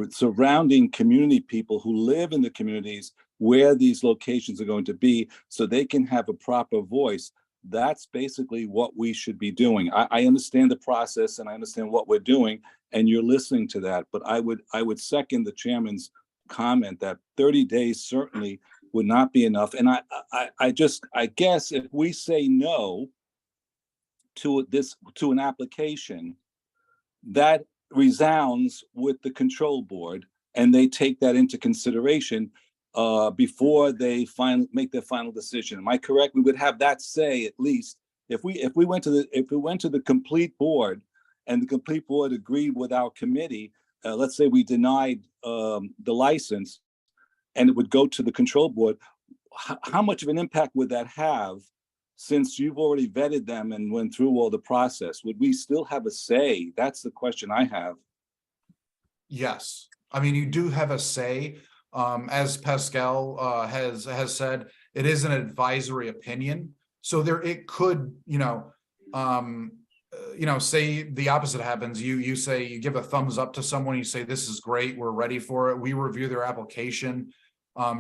surrounding community people who live in the communities where these locations are going to be, so they can have a proper voice. That's basically what we should be doing. I understand the process and I understand what we're doing, and you're listening to that, but I would second the chairman's comment that 30 days certainly would not be enough. And I guess if we say no to an application, that resounds with the control board, and they take that into consideration before they make their final decision. Am I correct? We would have that say at least if we went to the complete board, and the complete board agreed with our committee. Let's say we denied the license, and it would go to the control board. How much of an impact would that have? Since you've already vetted them and went through all the process, would we still have a say? That's the question I have. Yes, I mean, you do have a say. As Pascal has said, it is an advisory opinion. So it could, say the opposite happens. You say, you give a thumbs up to someone, you say, this is great, we're ready for it. We review their application,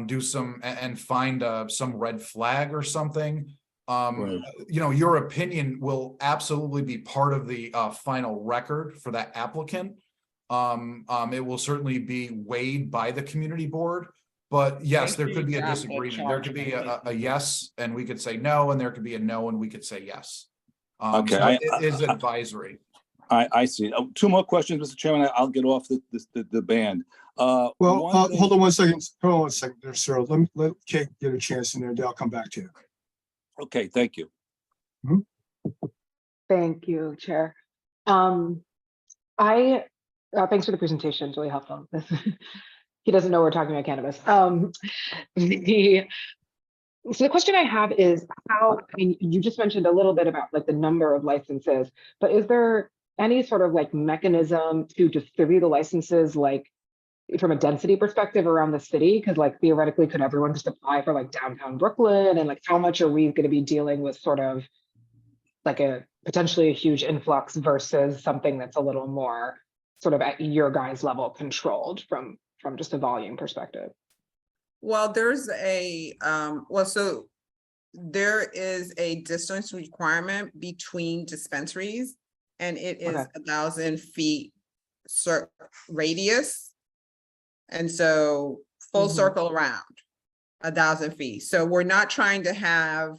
do some and find some red flag or something. Right. Your opinion will absolutely be part of the final record for that applicant. It will certainly be weighed by the community board, but yes, there could be a disagreement. There could be a yes, and we could say no, and there could be a no, and we could say yes. Okay, so it is advisory. I see. Two more questions, Mr. Chairman. I'll get off the band. Well, hold on one second. Hold on one second there, sir. Let Kate get a chance in there, and I'll come back to you. Okay, thank you. Thank you, Chair. Thanks for the presentation. It's really helpful. He doesn't know we're talking about cannabis. So the question I have is you just mentioned a little bit about like the number of licenses, but is there any sort of like mechanism to distribute the licenses, like from a density perspective around the city? Because like theoretically, could everyone just apply for like downtown Brooklyn? And like how much are we going to be dealing with sort of like a potentially a huge influx versus something that's a little more sort of at your guys' level controlled from just a volume perspective? Well, there's so there is a distance requirement between dispensaries, and it is 1,000 feet radius. And so full circle around 1,000 feet. So we're not trying to have,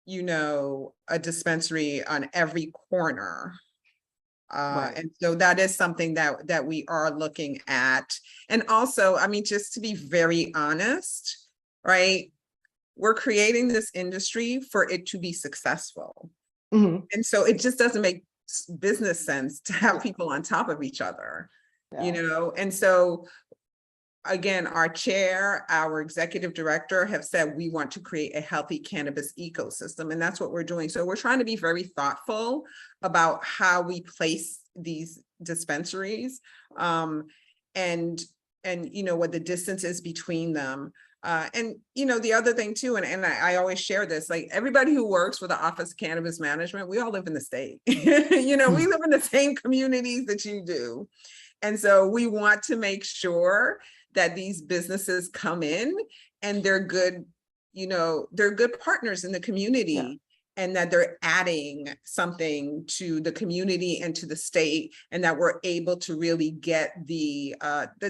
a dispensary on every corner. And so that is something that we are looking at. And also, just to be very honest, right? We're creating this industry for it to be successful. And so it just doesn't make business sense to have people on top of each other, and so again, our chair, our executive director have said we want to create a healthy cannabis ecosystem, and that's what we're doing. So we're trying to be very thoughtful about how we place these dispensaries, and what the distance is between them. And the other thing too, and I always share this, like everybody who works for the Office of Cannabis Management, we all live in the state. We live in the same communities that you do. And so we want to make sure that these businesses come in and they're good, they're good partners in the community, and that they're adding something to the community and to the state, and that we're able to really get the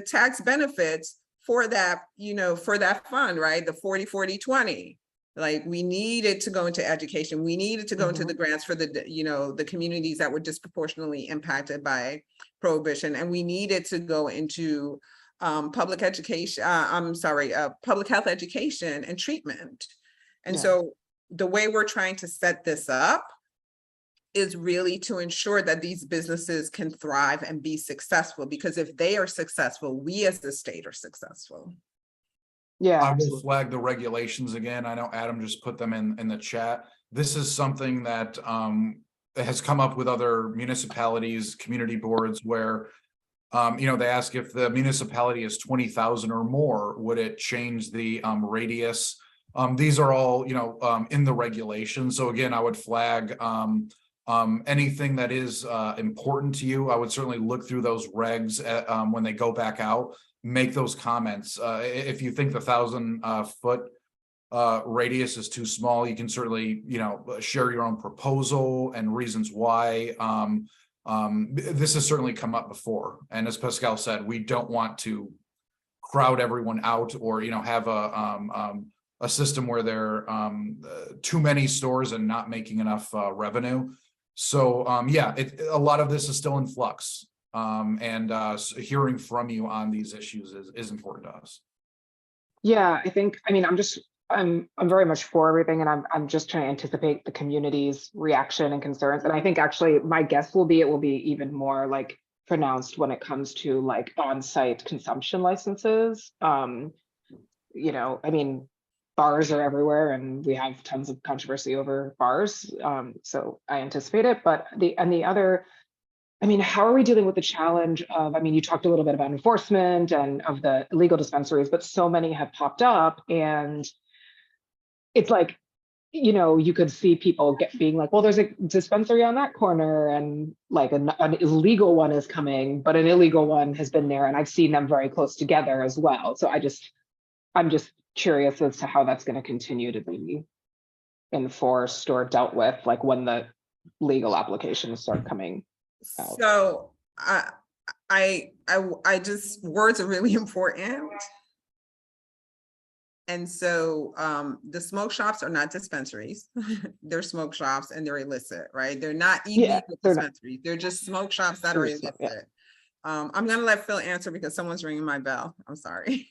tax benefits for that, for that fund, right? The 40-40-20. Like we needed to go into education. We needed to go into the grants for the, the communities that were disproportionately impacted by prohibition. And we needed to go into public education, public health education and treatment. And so the way we're trying to set this up is really to ensure that these businesses can thrive and be successful, because if they are successful, we as the state are successful. Yeah, I will flag the regulations again. I know Adam just put them in the chat. This is something that has come up with other municipalities, community boards, where they ask if the municipality is 20,000 or more, would it change the radius? These are all in the regulations. So again, I would flag anything that is important to you. I would certainly look through those regs when they go back out, make those comments. If you think the 1,000 foot radius is too small, you can certainly share your own proposal and reasons why. This has certainly come up before, and as Pascal said, we don't want to crowd everyone out, or have a system where there are too many stores and not making enough revenue. So yeah, a lot of this is still in flux, and hearing from you on these issues is important to us. Yeah, I mean, I'm very much for everything, and I'm just trying to anticipate the community's reaction and concerns. And I think actually my guess will be it will be even more like pronounced when it comes to like on-site consumption licenses. I mean, bars are everywhere and we have tons of controversy over bars. So I anticipate it, but the other, I mean, how are we dealing with the challenge of, I mean, you talked a little bit about enforcement and of the illegal dispensaries, but so many have popped up, and it's like, you could see people being like, well, there's a dispensary on that corner, and like an illegal one is coming, but an illegal one has been there, and I've seen them very close together as well. So I'm just curious as to how that's going to continue to be enforced or dealt with, like when the legal applications start coming out. So I just, words are really important. And so the smoke shops are not dispensaries. They're smoke shops and they're illicit, right? They're not illegal dispensaries. They're just smoke shops that are illicit. Yeah. I'm gonna let Phil answer because someone's ringing my bell. I'm sorry.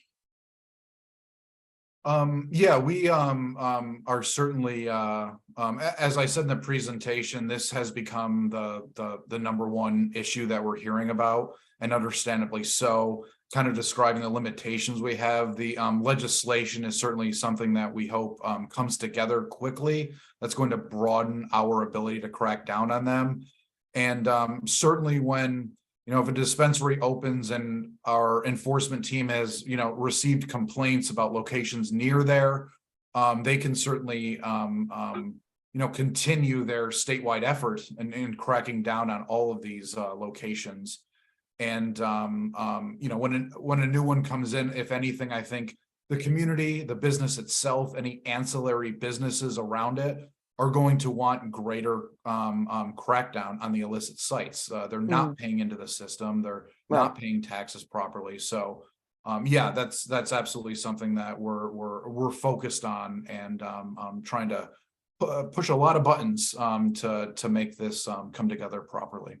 Yeah, we are certainly as I said in the presentation, this has become the number one issue that we're hearing about, and understandably so. Kind of describing the limitations we have. The legislation is certainly something that we hope comes together quickly. That's going to broaden our ability to crack down on them. And certainly when, if a dispensary opens and our enforcement team has, received complaints about locations near there, they can certainly, continue their statewide effort in cracking down on all of these locations. And, when a new one comes in, if anything, I think the community, the business itself, any ancillary businesses around it are going to want greater crackdown on the illicit sites. They're not paying into the system. They're not paying taxes properly. So, yeah, that's absolutely something that we're focused on, and trying to push a lot of buttons to make this come together properly.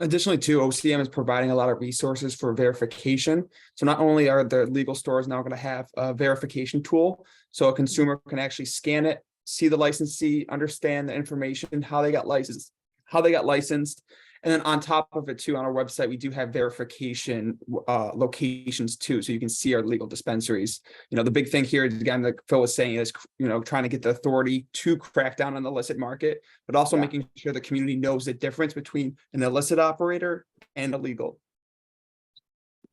Additionally, too, OCM is providing a lot of resources for verification. So not only are the legal stores now going to have a verification tool, so a consumer can actually scan it, see the licensee, understand the information, how they got licensed, and then on top of it, too, on our website, we do have verification locations too, so you can see our legal dispensaries. The big thing here, again, like Phil was saying, is trying to get the authority to crack down on the illicit market, but also making sure the community knows the difference between an illicit operator and illegal.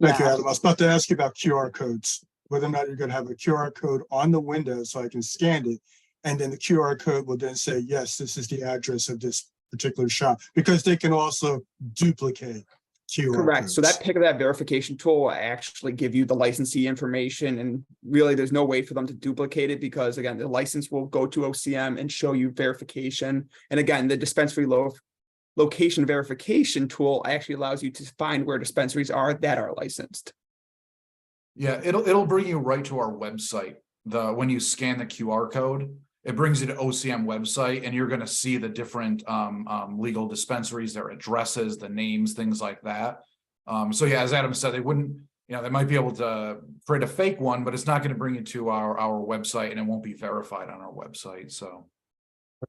Thank you, Adam. I was about to ask you about QR codes, whether or not you're going to have a QR code on the window so I can scan it, and then the QR code will then say, yes, this is the address of this particular shop, because they can also duplicate QR Correct. codes. So that verification tool will actually give you the licensee information, and really there's no way for them to duplicate it, because again, the license will go to OCM and show you verification. And again, the dispensary location verification tool actually allows you to find where dispensaries are that are licensed. Yeah, it'll bring you right to our website. When you scan the QR code, it brings you to OCM website, and you're going to see the different legal dispensaries, their addresses, the names, things like that. So yeah, as Adam said, they wouldn't, they might be able to create a fake one, but it's not going to bring you to our website, and it won't be verified on our website. So.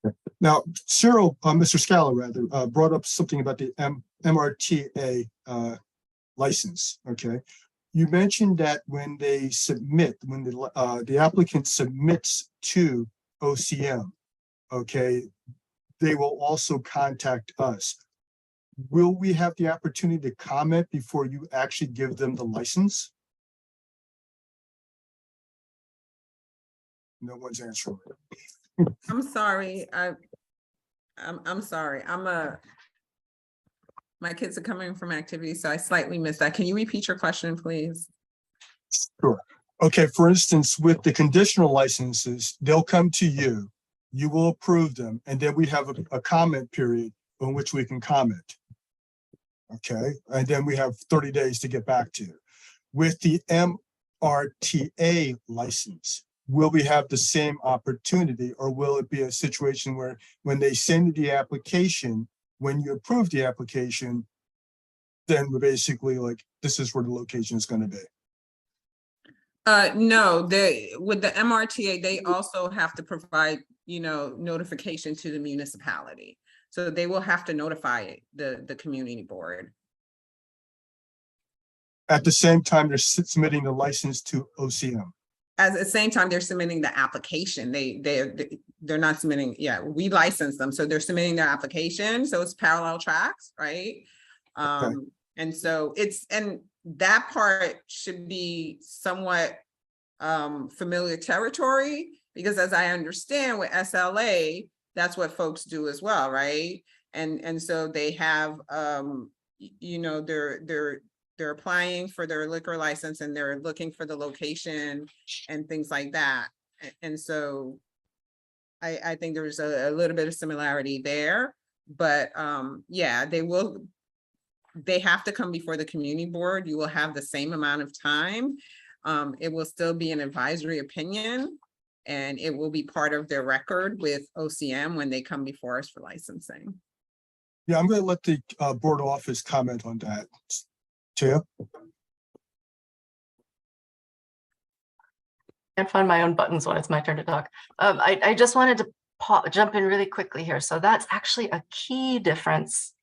Okay. Now, Mr. Scala rather, brought up something about the MRTA license. Okay. You mentioned that when they submit, when the applicant submits to OCM, okay, they will also contact us. Will we have the opportunity to comment before you actually give them the license? No one's answering. I'm sorry. I'm sorry. My kids are coming from activity, so I slightly missed that. Can you repeat your question, please? Sure. Okay, for instance, with the conditional licenses, they'll come to you, you will approve them, and then we have a comment period on which we can comment. Okay, and then we have 30 days to get back to you. With the MRTA license, will we have the same opportunity, or will it be a situation where when they send you the application, when you approve the application, then we're basically like, this is where the location is going to be? No, with the MRTA, they also have to provide, notification to the municipality. So they will have to notify the community board. At the same time, they're submitting the license to OCM. At the same time, they're submitting the application. They're not submitting, we license them, so they're submitting their application, so it's parallel tracks, right? And so and that part should be somewhat familiar territory, because as I understand with SLA, that's what folks do as well, right? And so they have they're applying for their liquor license and they're looking for the location and things like that. And so I think there's a little bit of similarity there, but yeah, they have to come before the community board. You will have the same amount of time. It will still be an advisory opinion, and it will be part of their record with OCM when they come before us for licensing. Yeah, I'm going to let the board office comment on that. Taya? Can't find my own buttons when it's my turn to talk. I just wanted to jump in really quickly here. So that's actually a key difference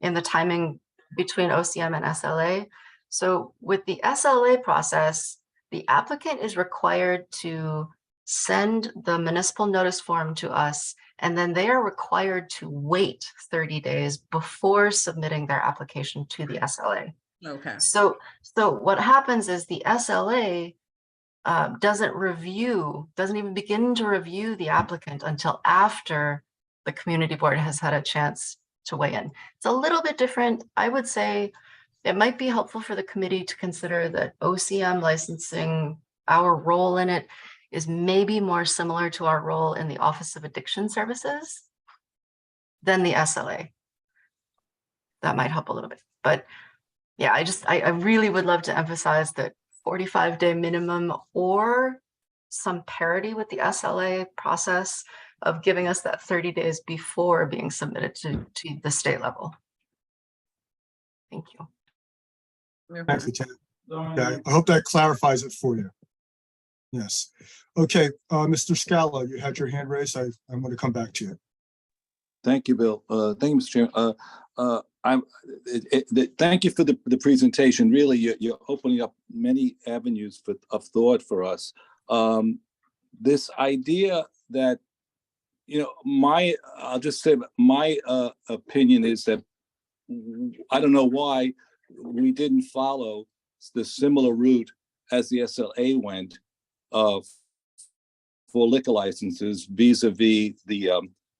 in the timing between OCM and SLA. So with the SLA process, the applicant is required to send the municipal notice form to us, and then they are required to wait 30 days before submitting their application to the SLA. Okay. So what happens is the SLA doesn't even begin to review the applicant until after the community board has had a chance to weigh in. It's a little bit different. I would say it might be helpful for the committee to consider that OCM licensing, our role in it is maybe more similar to our role in the Office of Addiction Services than the SLA. That might help a little bit, but yeah, I really would love to emphasize that 45-day minimum or some parity with the SLA process of giving us that 30 days before being submitted to the state level. Thank you. Thanks, Lieutenant. Yeah, I hope that clarifies it for you. Yes. Okay, Mr. Scala, you had your hand raised. I'm going to come back to you. Thank you, Bill. Thank you, Mr. Chairman. Thank you for the presentation. Really, you're opening up many avenues of thought for us. This idea that, I'll just say my opinion is that I don't know why we didn't follow the similar route as the SLA went for liquor licenses vis-a-vis the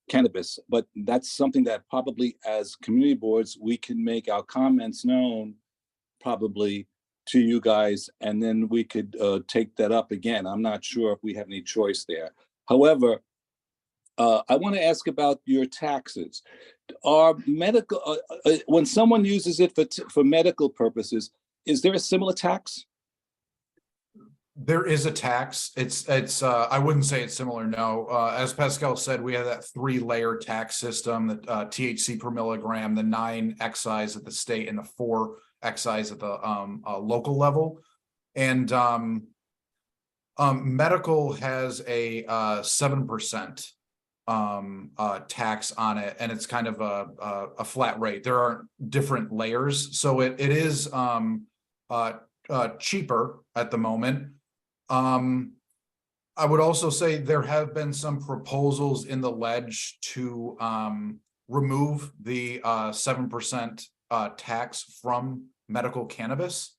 cannabis, but that's something that probably as community boards, we can make our comments known probably to you guys, and then we could take that up again. I'm not sure if we have any choice there. However, I want to ask about your taxes. Are medical, when someone uses it for medical purposes, is there a similar tax? There is a tax. It's I wouldn't say it's similar, no. As Pascal said, we have that 3-layer tax system, the THC per milligram, the 9 excise at the state, and the 4 excise at the local level. And medical has a 7% tax on it, and it's kind of a flat rate. There aren't different layers, so it is cheaper at the moment. I would also say there have been some proposals in the ledge to remove the 7% tax from medical cannabis.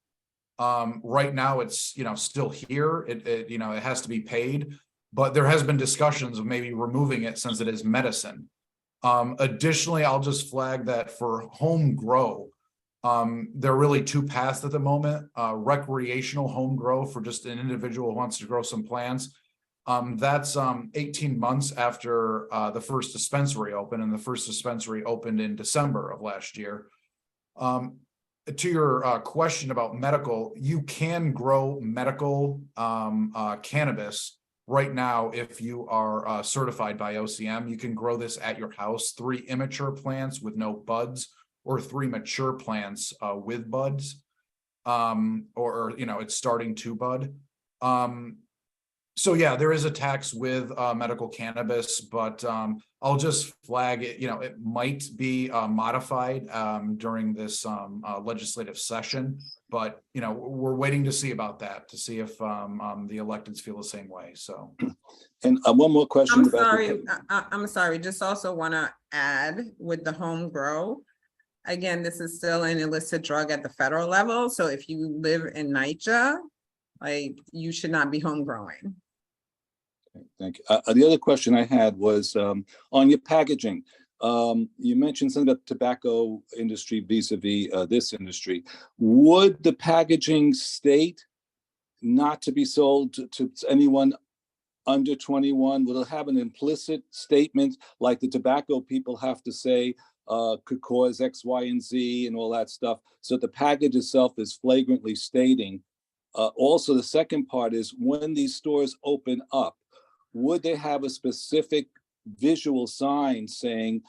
Right now, it's still here. It has to be paid, but there has been discussions of maybe removing it since it is medicine. Additionally, I'll just flag that for home grow, there are really 2 paths at the moment. Recreational home grow for just an individual who wants to grow some plants. That's 18 months after the first dispensary opened, and the first dispensary opened in December of last year. to your question about medical, you can grow medical cannabis right now if you are certified by OCM. You can grow this at your house, 3 immature plants with no buds, or 3 mature plants with buds, or you know, it's starting to bud. So yeah, there is a tax with medical cannabis, but I'll just flag it, you know, it might be modified during this legislative session, but you know, we're waiting to see about that, to see if the electeds feel the same way, so. And one more question. I'm about sorry, I'm sorry, just also want to add with the home grow. Again, this is still an illicit drug at the federal level, so if you live in NYCHA, like, you should not be home growing. Thank you. The other question I had was on your packaging. You mentioned something about the tobacco industry vis-a-vis this industry. Would the packaging state not to be sold to anyone under 21? Will it have an implicit statement like the tobacco people have to say could cause X, Y, and Z and all that stuff? So the package itself is flagrantly stating. Also, the second part is when these stores open up, would they have a specific visual sign saying,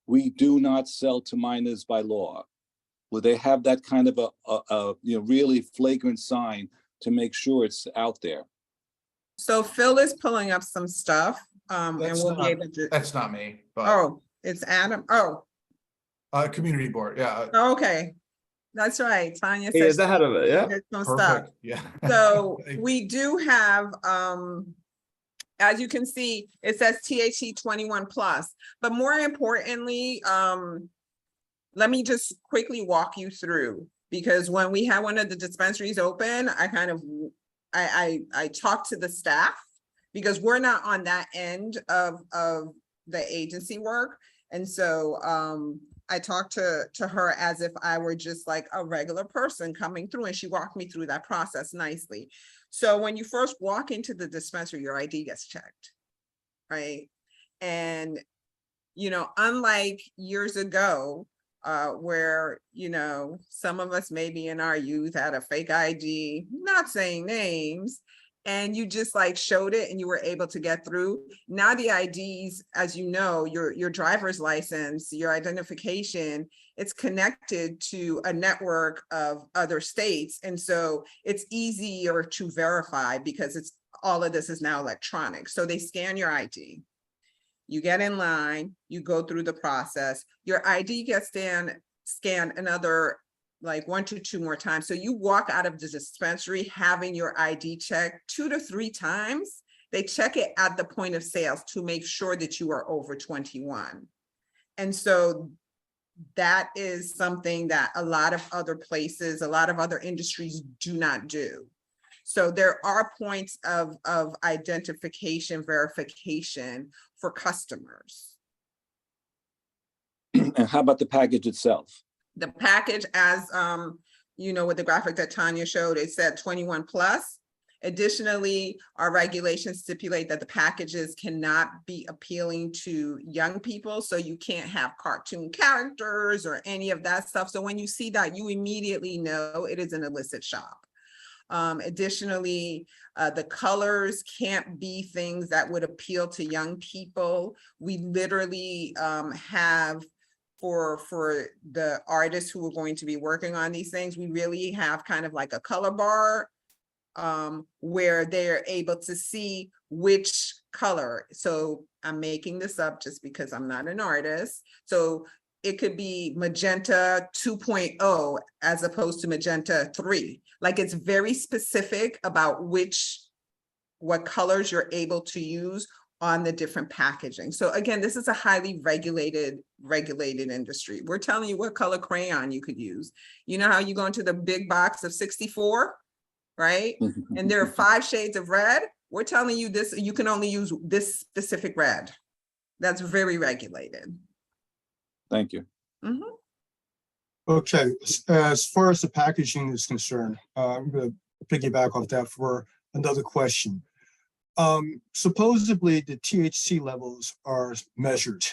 "We do not sell to minors by law"? Would they have that kind of a you know, really flagrant sign to make sure it's out there? So Phil is pulling up some stuff, and That's we'll be not- able to, That's not me, but oh, it's Adam, oh, community board, yeah, okay. That's right, Tanya He said is ahead of it, yeah. there's some stuff. perfect, yeah. So we do have, as you can see, it says THC 21 plus, but more importantly, let me just quickly walk you through, because when we had one of the dispensaries open, I kind of, I talked to the staff, because we're not on that end of the agency work. And so I talked to her as if I were just like a regular person coming through, and she walked me through that process nicely. So when you first walk into the dispensary, your ID gets checked, right? And, you know, unlike years ago, where, you know, some of us maybe in our youth had a fake ID, not saying names, and you just like showed it and you were able to get through. Now the IDs, as you know, your driver's license, your identification, it's connected to a network of other states. And so it's easier to verify because it's all of this is now electronic. So they scan your ID. You get in line, you go through the process, your ID gets scanned another like 1 to 2 more times. So you walk out of the dispensary having your ID checked 2 to 3 times. They check it at the point of sales to make sure that you are over 21. And so that is something that a lot of other places, a lot of other industries do not do. So there are points of identification, verification for customers. And how about the package itself? The package, as you know, with the graphic that Tanya showed, it said 21 plus. Additionally, our regulations stipulate that the packages cannot be appealing to young people. So you can't have cartoon characters or any of that stuff. So when you see that, you immediately know it is an illicit shop. Additionally, the colors can't be things that would appeal to young people. We literally have for the artists who are going to be working on these things, we really have kind of like a color bar where they're able to see which color. So I'm making this up just because I'm not an artist. So it could be magenta 2.0 as opposed to magenta 3. Like it's very specific about what colors you're able to use on the different packaging. So again, this is a highly regulated industry. We're telling you what color crayon you could use. You know how you go into the big box of 64, right? And there are 5 shades of red. We're telling you this, you can only use this specific red. That's very regulated. Thank you. Mm-hmm. Okay, as far as the packaging is concerned, I'm going to piggyback off that for another question. Supposedly the THC levels are measured.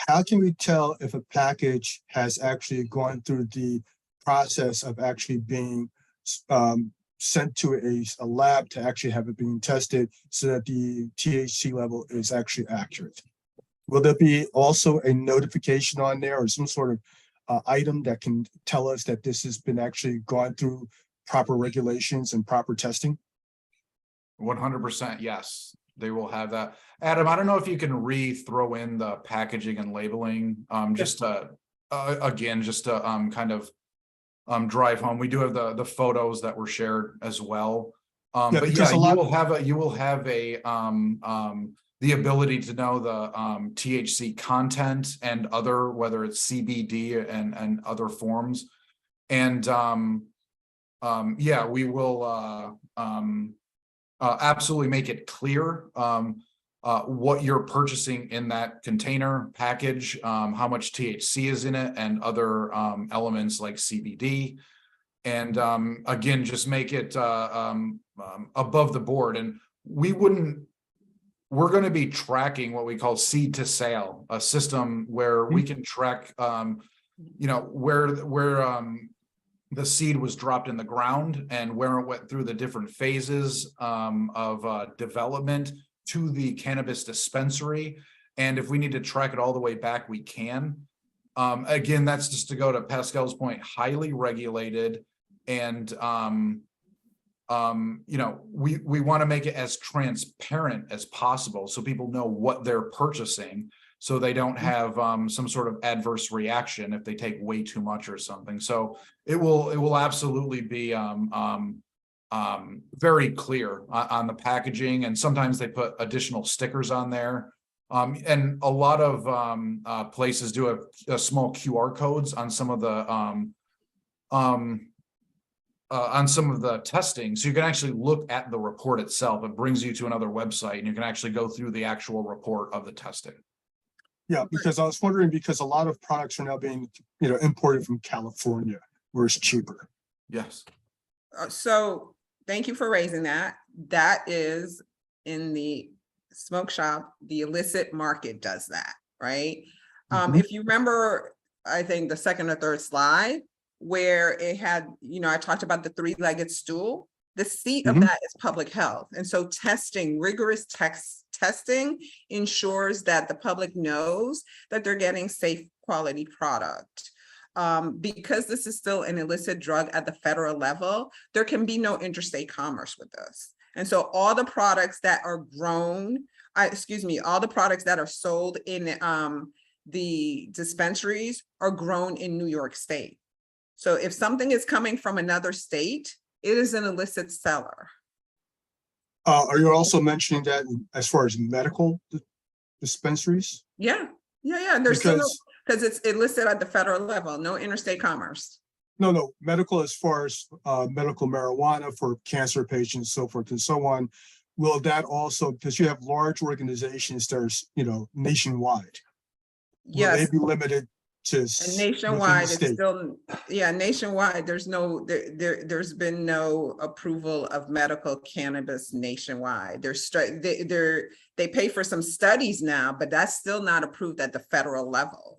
how can we tell if a package has actually gone through the process of actually being sent to a lab to actually have it being tested so that the THC level is actually accurate? Will there be also a notification on there or some sort of item that can tell us that this has been actually gone through proper regulations and proper testing? 100%, yes, they will have that. Adam, I don't know if you can throw in the packaging and labeling, just to, again, just to kind of drive home. We do have the photos that were shared as well. But yeah, you will have a the ability to know the THC content and other, whether it's CBD and other forms. And yeah, we will absolutely make it clear what you're purchasing in that container package, how much THC is in it, and other elements like CBD. And again, just make it above the board. And we're going to be tracking what we call seed to sale, a system where we can track, you know, where the seed was dropped in the ground and where it went through the different phases of development to the cannabis dispensary. And if we need to track it all the way back, we can. Again, that's just to go to Pascal's point, highly regulated. And, you know, we want to make it as transparent as possible so people know what they're purchasing, so they don't have some sort of adverse reaction if they take way too much or something. So it will absolutely be very clear on the packaging, and sometimes they put additional stickers on there. And a lot of places do have small QR codes on some of the testing, so you can actually look at the report itself. It brings you to another website, and you can actually go through the actual report of the testing. Yeah, because I was wondering, because a lot of products are now being, you know, imported from California, where it's cheaper. Yes. So thank you for raising that. That is in the smoke shop, the illicit market does that, right? If you remember, I think the second or third slide where it had, you know, I talked about the three-legged stool. The seat of that is public health. And so rigorous testing ensures that the public knows that they're getting safe quality product. Because this is still an illicit drug at the federal level, there can be no interstate commerce with this. And so all the products that are grown, all the products that are sold in the dispensaries are grown in New York State. So if something is coming from another state, it is an illicit seller. Are you also mentioning that as far as medical dispensaries? Yeah. There's because it's illicit at the federal level, no interstate commerce. No, medical as far as medical marijuana for cancer patients, so forth and so on. Will that also, because you have large organizations that are, you know, nationwide? Yes. Will they be limited to and nationwide? It's still, nationwide. There's been no approval of medical cannabis nationwide. They pay for some studies now, but that's still not approved at the federal level.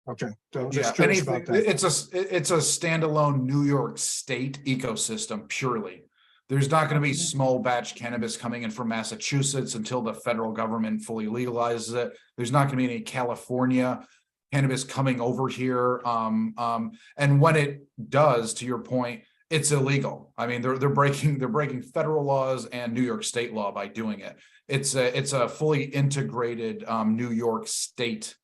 Okay, so I'm just curious about that. It's a standalone New York State ecosystem purely. There's not going to be small batch cannabis coming in from Massachusetts until the federal government fully legalizes it. There's not going to be any California cannabis coming over here. And when it does, to your point, it's illegal. I mean, they're breaking federal laws and New York State law by doing it. It's a fully integrated New York State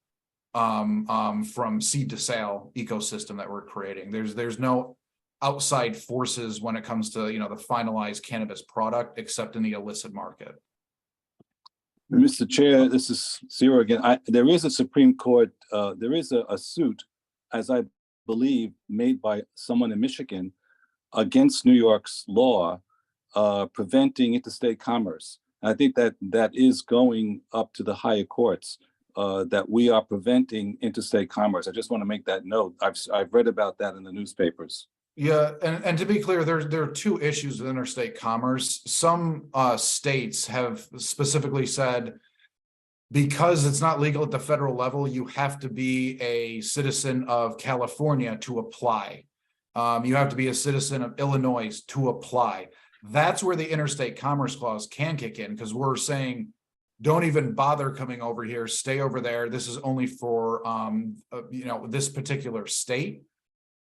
from seed to sale ecosystem that we're creating. There's no outside forces when it comes to, you know, the finalized cannabis product, except in the illicit market. Mr. Chair, this is Zero again. There is a Supreme Court, there is a suit, as I believe, made by someone in Michigan against New York's law preventing interstate commerce. And I think that is going up to the higher courts, that we are preventing interstate commerce. I just want to make that note. I've read about that in the newspapers. Yeah, and to be clear, there are two issues with interstate commerce. Some states have specifically said Because it's not legal at the federal level, you have to be a citizen of California to apply. You have to be a citizen of Illinois to apply. That's where the interstate commerce clause can kick in, because we're saying, don't even bother coming over here, stay over there. This is only for, this particular state.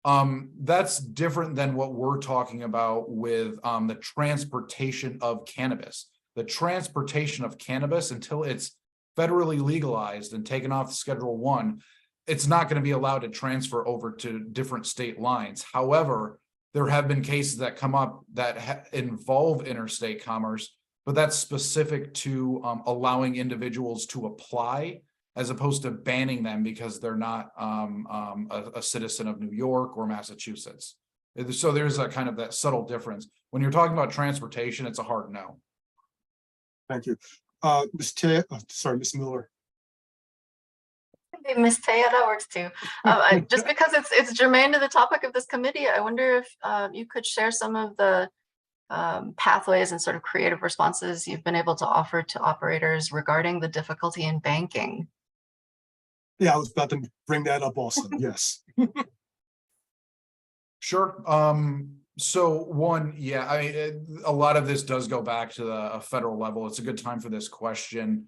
That's different than what we're talking about with the transportation of cannabis. The transportation of cannabis, until it's federally legalized and taken off Schedule 1, it's not going to be allowed to transfer over to different state lines. However, there have been cases that come up that involve interstate commerce, but that's specific to allowing individuals to apply as opposed to banning them because they're not a citizen of New York or Massachusetts. So there's a kind of that subtle difference. When you're talking about transportation, it's a hard no. Thank you. Ms. Ms. Miller. Maybe Miss Taya, that works too. Just because it's germane to the topic of this committee, I wonder if you could share some of the pathways and sort of creative responses you've been able to offer to operators regarding the difficulty in banking. Yeah, I was about to bring that up also. Yes. Sure. So one, yeah, I mean, a lot of this does go back to the federal level. It's a good time for this question.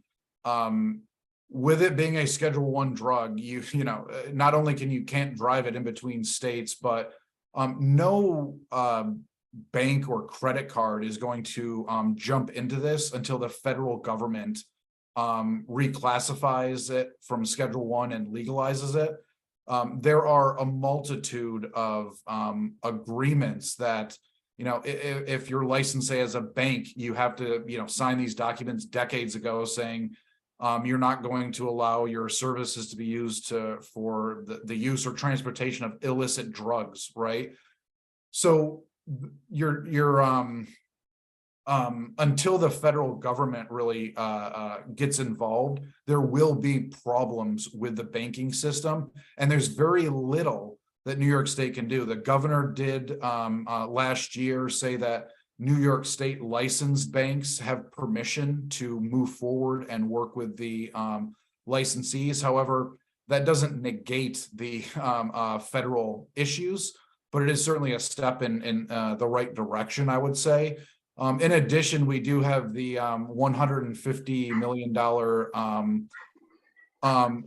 With it being a Schedule 1 drug, you know, not only can't drive it in between states, but no bank or credit card is going to jump into this until the federal government reclassifies it from Schedule 1 and legalizes it. There are a multitude of agreements that, you know, if you're licensed, say, as a bank, you have to, you know, sign these documents decades ago saying you're not going to allow your services to be used for the use or transportation of illicit drugs, right? So until the federal government really gets involved, there will be problems with the banking system, and there's very little that New York State can do. The governor did last year say that New York State licensed banks have permission to move forward and work with the licensees. However, that doesn't negate the federal issues, but it is certainly a step in the right direction, I would say. In addition, we do have the $150 million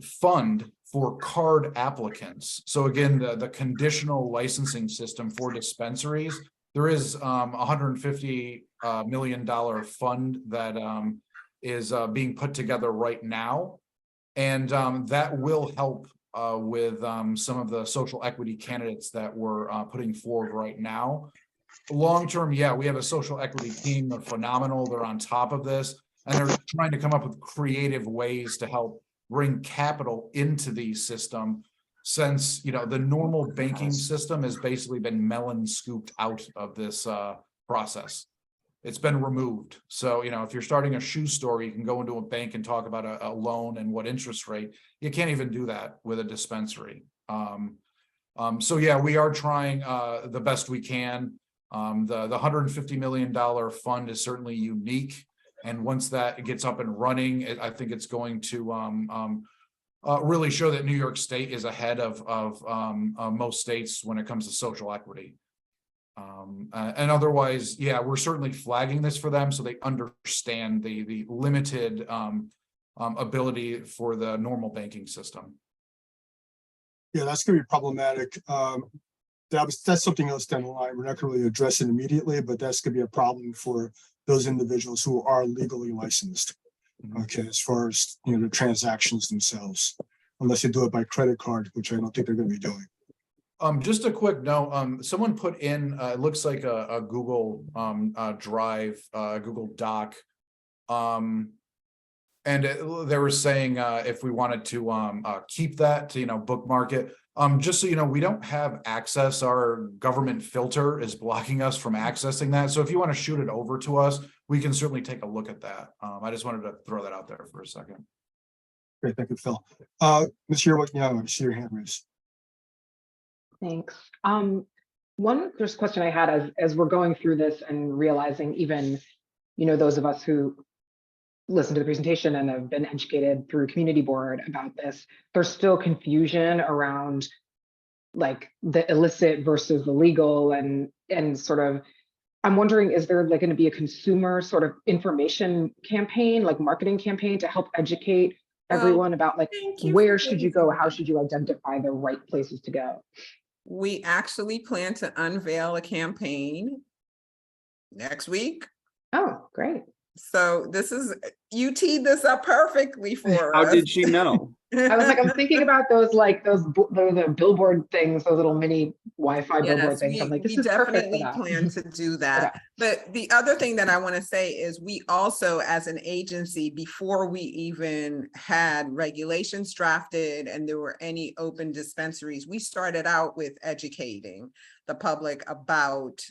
fund for card applicants. So again, the conditional licensing system for dispensaries, there is $150 million fund that is being put together right now. And that will help with some of the social equity candidates that we're putting forward right now. Long-term, yeah, we have a social equity team. They're phenomenal. They're on top of this, and they're trying to come up with creative ways to help bring capital into the system, since, you know, the normal banking system has basically been melon scooped out of this process. It's been removed. So, you know, if you're starting a shoe store, you can go into a bank and talk about a loan and what interest rate. You can't even do that with a dispensary. So yeah, we are trying the best we can. The $150 million fund is certainly unique, and once that gets up and running, I think it's going to really show that New York State is ahead of most states when it comes to social equity. And otherwise, yeah, we're certainly flagging this for them so they understand the limited ability for the normal banking system. Yeah, that's going to be problematic. That's something else down the line. We're not going to really address it immediately, but that's going to be a problem for those individuals who are legally licensed. Okay, as far as, you know, the transactions themselves, unless they do it by credit card, which I don't think they're going to be doing. Just a quick note, someone put in, it looks like a Google Drive, Google Doc. And they were saying if we wanted to keep that, to, you know, bookmark it. Just so you know, we don't have access. Our government filter is blocking us from accessing that. So if you want to shoot it over to us, we can certainly take a look at that. I just wanted to throw that out there for a second. Great, thank you, Phil. Ms. Yearwood, yeah, I see your hand raised. Thanks. One first question I had as we're going through this and realizing even, you know, those of us who listened to the presentation and have been educated through community board about this, there's still confusion around like the illicit versus the legal and sort of, I'm wondering, is there like going to be a consumer sort of information campaign, like marketing campaign to help educate everyone about like, Thank you where for should you raising go? How that. should you identify the right places to go? We actually plan to unveil a campaign next week. Oh, great. So this is, you teed this up perfectly for How us. did she know? I was like, I'm thinking about those like those billboard things, those little mini Wi-Fi billboard Yes, things. I'm like, we this is perfect for definitely that. plan to do that. Okay. But the other thing that I want to say is we also, as an agency, before we even had regulations drafted and there were any open dispensaries, we started out with educating the public about,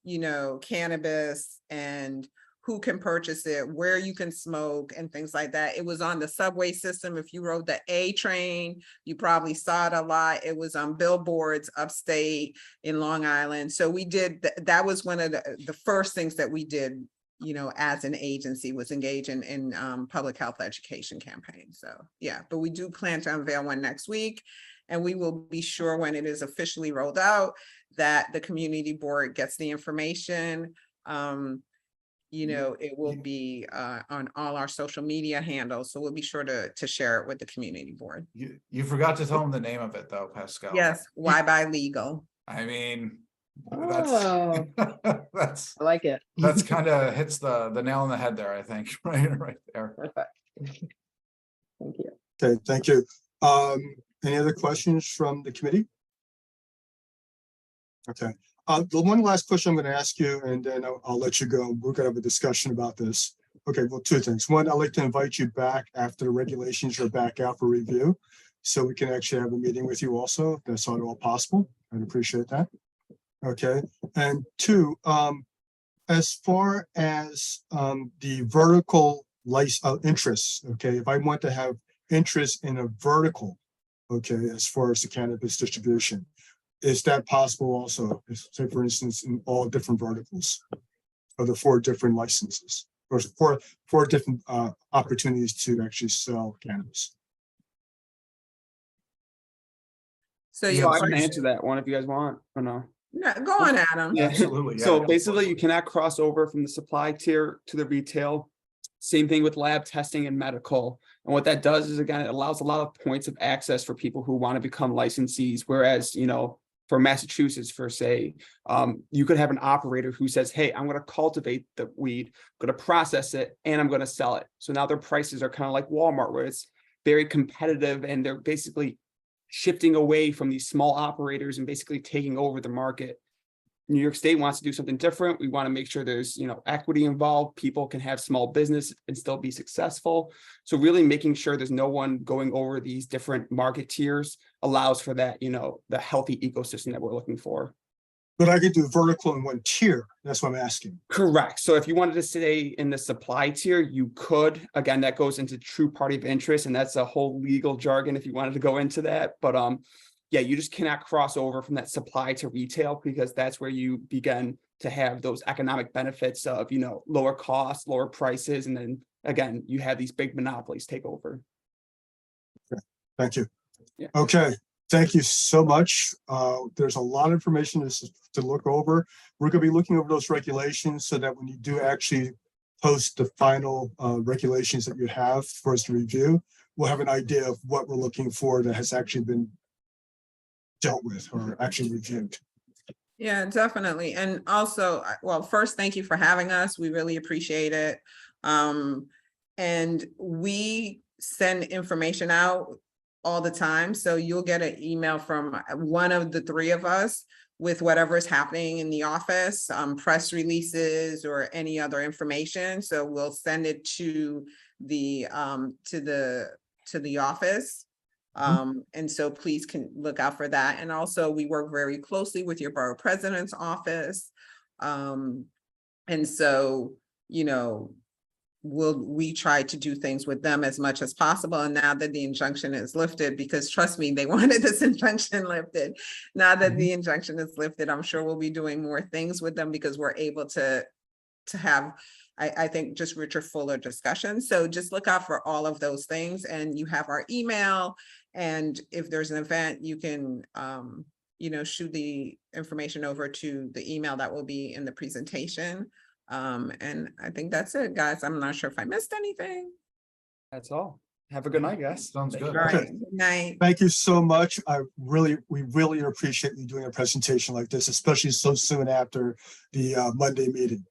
you know, cannabis and who can purchase it, where you can smoke and things like that. It was on the subway system. If you rode the A train, you probably saw it a lot. It was on billboards upstate in Long Island. So we did, that was one of the first things that we did, you know, as an agency, was engage in public health education campaigns. So yeah, but we do plan to unveil one next week. And we will be sure when it is officially rolled out that the community board gets the information. You know, it will be on all our social media handles. So we'll be sure to share it with the community board. You forgot to tell them the name of it though, Pascal. Yes, why buy legal? I mean, Oh, that's I like it. that's kind of hits the nail on the head there, I think, right there. Perfect. Thank you. Okay, thank you. Any other questions from the committee? Okay, the one last question I'm going to ask you, and then I'll let you go. We're going to have a discussion about this. Okay, well, two things. One, I'd like to invite you back after the regulations are back out for review, so we can actually have a meeting with you also, if that's at all possible. I'd appreciate that. Okay, and two, as far as the vertical interests, okay, if I want to have interest in a vertical, okay, as far as the cannabis distribution, is that possible also? Say, for instance, in all different verticals of the 4 different licenses, or four different opportunities to actually sell cannabis? So So your I can question, answer that one if you guys want, or no? no, go on, Adam. Yeah. Absolutely, yeah. So basically, you cannot cross over from the supply tier to the retail. Same thing with lab testing and medical. And what that does is, again, it allows a lot of points of access for people who want to become licensees. Whereas, you know, for Massachusetts, for say, you could have an operator who says, hey, I'm going to cultivate the weed, I'm going to process it, and I'm going to sell it. So now their prices are kind of like Walmart, where it's very competitive, and they're basically shifting away from these small operators and basically taking over the market. New York State wants to do something different. We want to make sure there's, you know, equity involved. People can have small business and still be successful. So really making sure there's no one going over these different market tiers allows for that, you know, the healthy ecosystem that we're looking for. But I could do vertical in one tier. That's what I'm asking. Correct. So if you wanted to stay in the supply tier, you could. Again, that goes into true party of interest, and that's a whole legal jargon if you wanted to go into that. But yeah, you just cannot cross over from that supply to retail, because that's where you begin to have those economic benefits of, you know, lower costs, lower prices, and then again, you have these big monopolies take over. Okay, thank you. Yeah. Okay, thank you so much. There's a lot of information to look over. We're going to be looking over those regulations so that when you do actually post the final regulations that you have for us to review, we'll have an idea of what we're looking for that has actually been dealt with or actually reviewed. Yeah, definitely. And also, well, first, thank you for having us. We really appreciate it. And we send information out all the time. So you'll get an email from one of the 3 of us with whatever is happening in the office, press releases or any other information. So we'll send it to the office. And so please can look out for that. And also we work very closely with your borough president's office. And so, you know, we try to do things with them as much as possible. And now that the injunction is lifted, because trust me, they wanted this injunction lifted. Now that the injunction is lifted, I'm sure we'll be doing more things with them, because we're able to to have, I think, just richer, fuller discussion. So just look out for all of those things, and you have our email. And if there's an event, you can, shoot the information over to the email that will be in the presentation. And I think that's it, guys. I'm not sure if I missed anything. That's all. Have a good night, guys. Sounds good. All right, Okay. good night. Thank you so much. We really appreciate you doing a presentation like this, especially so soon after the Monday meeting.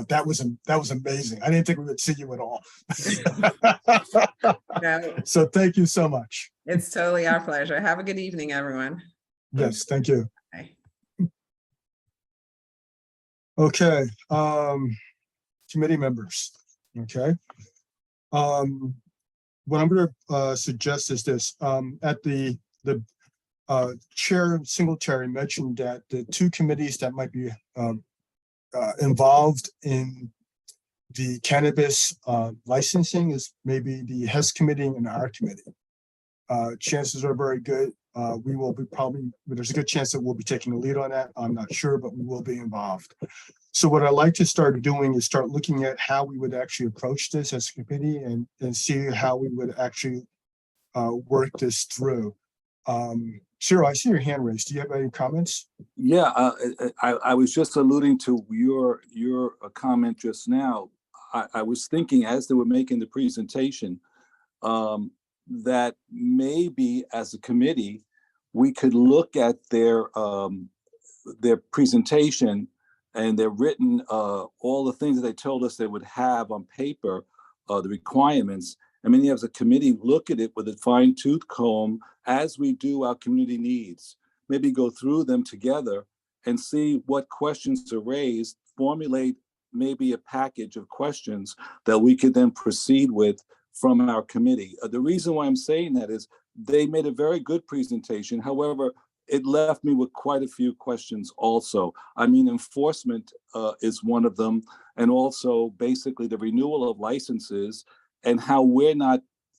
That was amazing. I didn't think we would see you at all. No, So thank you so much. it's totally our pleasure. Have a good evening, everyone. Yes, thank you. Bye. Okay, committee members, okay. What I'm gonna suggest is this, at the Chair Singletary mentioned that the two committees that might be involved in the cannabis licensing is maybe the HES committee and our committee. Chances are very good. We will be there's a good chance that we'll be taking the lead on that. I'm not sure, but we will be involved. So what I'd like to start doing is start looking at how we would actually approach this as a committee and see how we would actually work this through. Cyril, I see your hand raised. Do you have any comments? Yeah, I was just alluding to your comment just now. I was thinking as they were making the presentation, that maybe as a committee, we could look at their presentation and their written, all the things that they told us they would have on paper, the requirements. I mean, as a committee, look at it with a fine tooth comb as we do our community needs. Maybe go through them together and see what questions are raised, formulate maybe a package of questions that we could then proceed with from our committee. The reason why I'm saying that is they made a very good presentation. However, it left me with quite a few questions also. I mean, enforcement is one of them, and also basically the renewal of licenses and how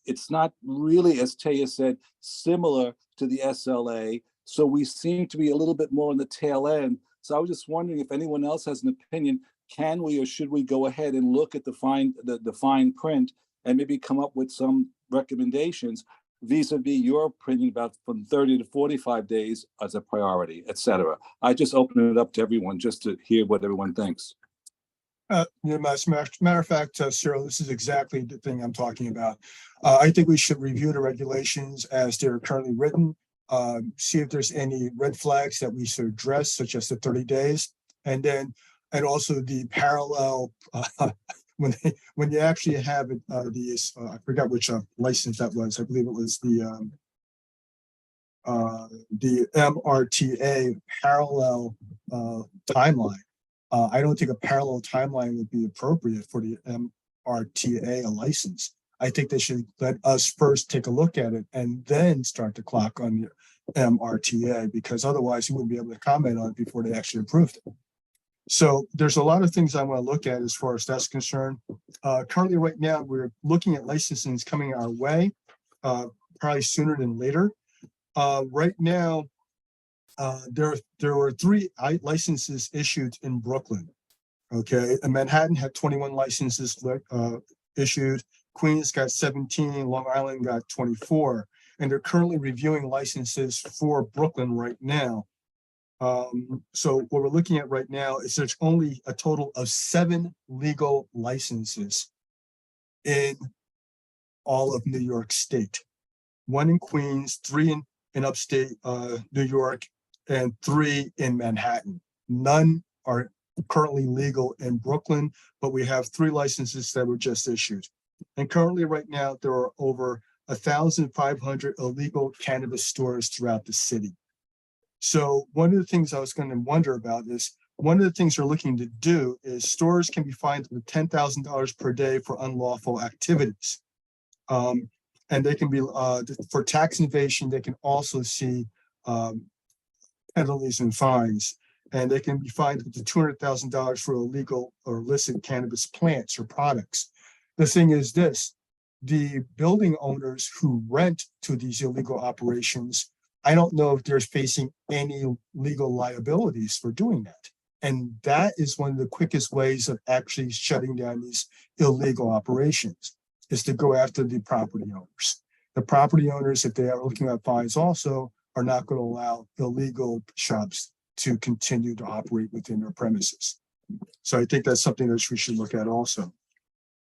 it's not really, as Taya said, similar to the SLA. So we seem to be a little bit more on the tail end. So I was just wondering if anyone else has an opinion, can we or should we go ahead and look at the fine print and maybe come up with some recommendations vis-a-vis your opinion about from 30 to 45 days as a priority, et cetera. I just open it up to everyone just to hear what everyone thinks. As a matter of fact, Cyril, this is exactly the thing I'm talking about. I think we should review the regulations as they're currently written, see if there's any red flags that we should address, such as the 30 days, and also the parallel when you actually have it, I forgot which license that was. I believe it was the MRTA parallel timeline. I don't think a parallel timeline would be appropriate for the MRTA license. I think they should let us first take a look at it and then start the clock on the MRTA, because otherwise you wouldn't be able to comment on it before they actually approved it. So there's a lot of things I want to look at as far as that's concerned. Currently, right now, we're looking at licensing coming our way, probably sooner than later. Right now, there were 3 licenses issued in Brooklyn. Okay, and Manhattan had 21 licenses issued. Queens got 17. Long Island got 24, and they're currently reviewing licenses for Brooklyn right now. So what we're looking at right now is there's only a total of 7 legal licenses in all of New York State. 1 in Queens, 3 in upstate New York, and 3 in Manhattan. None are currently legal in Brooklyn, but we have 3 licenses that were just issued. And currently right now, there are over 1,500 illegal cannabis stores throughout the city. So one of the things I was going to wonder about is, one of the things they're looking to do is stores can be fined with $10,000 per day for unlawful activities. And they can be, for tax evasion, they can also see penalties and fines. And they can be fined up to $200,000 for illegal or illicit cannabis plants or products. The thing is this, the building owners who rent to these illegal operations, I don't know if they're facing any legal liabilities for doing that. And that is one of the quickest ways of actually shutting down these illegal operations, is to go after the property owners. The property owners, if they are looking at fines also, are not going to allow illegal shops to continue to operate within their premises. So I think that's something that we should look at also.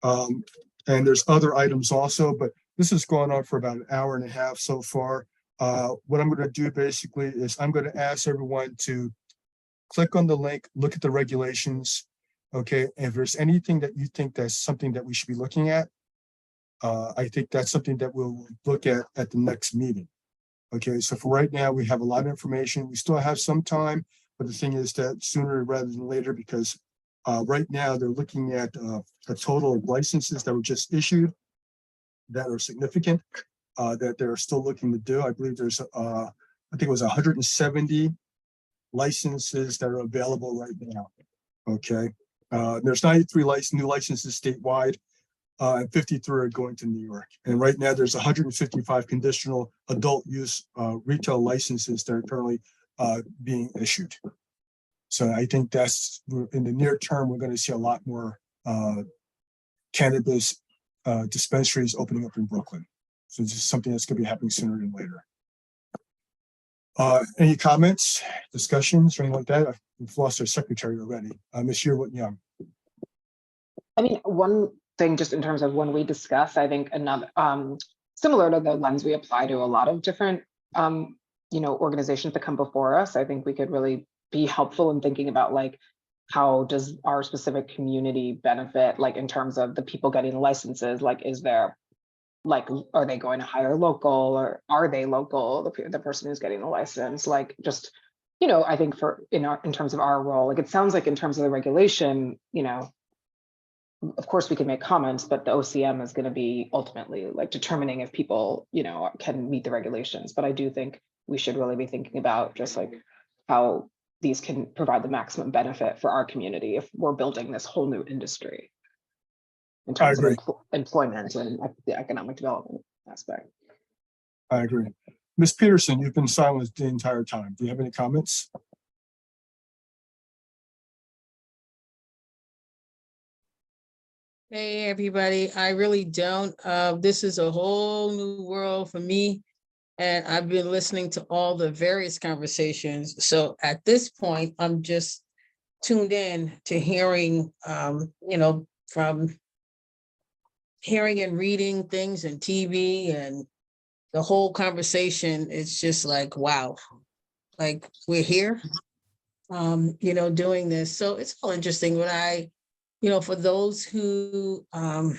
And there's other items also, but this has gone on for about an hour and a half so far. What I'm going to do basically is I'm going to ask everyone to click on the link, look at the regulations. Okay, and if there's anything that you think that's something that we should be looking at, I think that's something that we'll look at the next meeting. Okay, so for right now, we have a lot of information. We still have some time, but the thing is that sooner rather than later, because right now they're looking at a total of licenses that were just issued that are significant, that they're still looking to do. I believe there's, I think it was 170 licenses that are available right now. Okay, there's 93 new licenses statewide, and 53 are going to New York. And right now there's 155 conditional adult use retail licenses that are currently being issued. So I think that's, in the near term, we're going to see a lot more cannabis dispensaries opening up in Brooklyn. So this is something that's going to be happening sooner than later. Any comments, discussions, or anything like that? We've lost our secretary already. Ms. Yearwood-Young. I mean, one thing just in terms of when we discuss, I think another, similar to the lens we apply to a lot of different, organizations that come before us, I think we could really be helpful in thinking about like, how does our specific community benefit, like in terms of the people getting licenses, like, is there, like, are they going to hire local, or are they local, the person who's getting the license? Like, just, I think in terms of our role, like, it sounds like in terms of the regulation, of course we can make comments, but the OCM is going to be ultimately like determining if people, can meet the regulations. But I do think we should really be thinking about just like how these can provide the maximum benefit for our community if we're building this whole new industry in terms of employment and the economic development aspect. I agree. Ms. Peterson, you've been silent the entire time. Do you have any comments? Hey, everybody. I really don't. This is a whole new world for me. And I've been listening to all the various conversations. So at this point, I'm just tuned in to hearing, from hearing and reading things and TV and the whole conversation. It's just like, wow, like we're here, doing this. So it's all interesting. When for those who have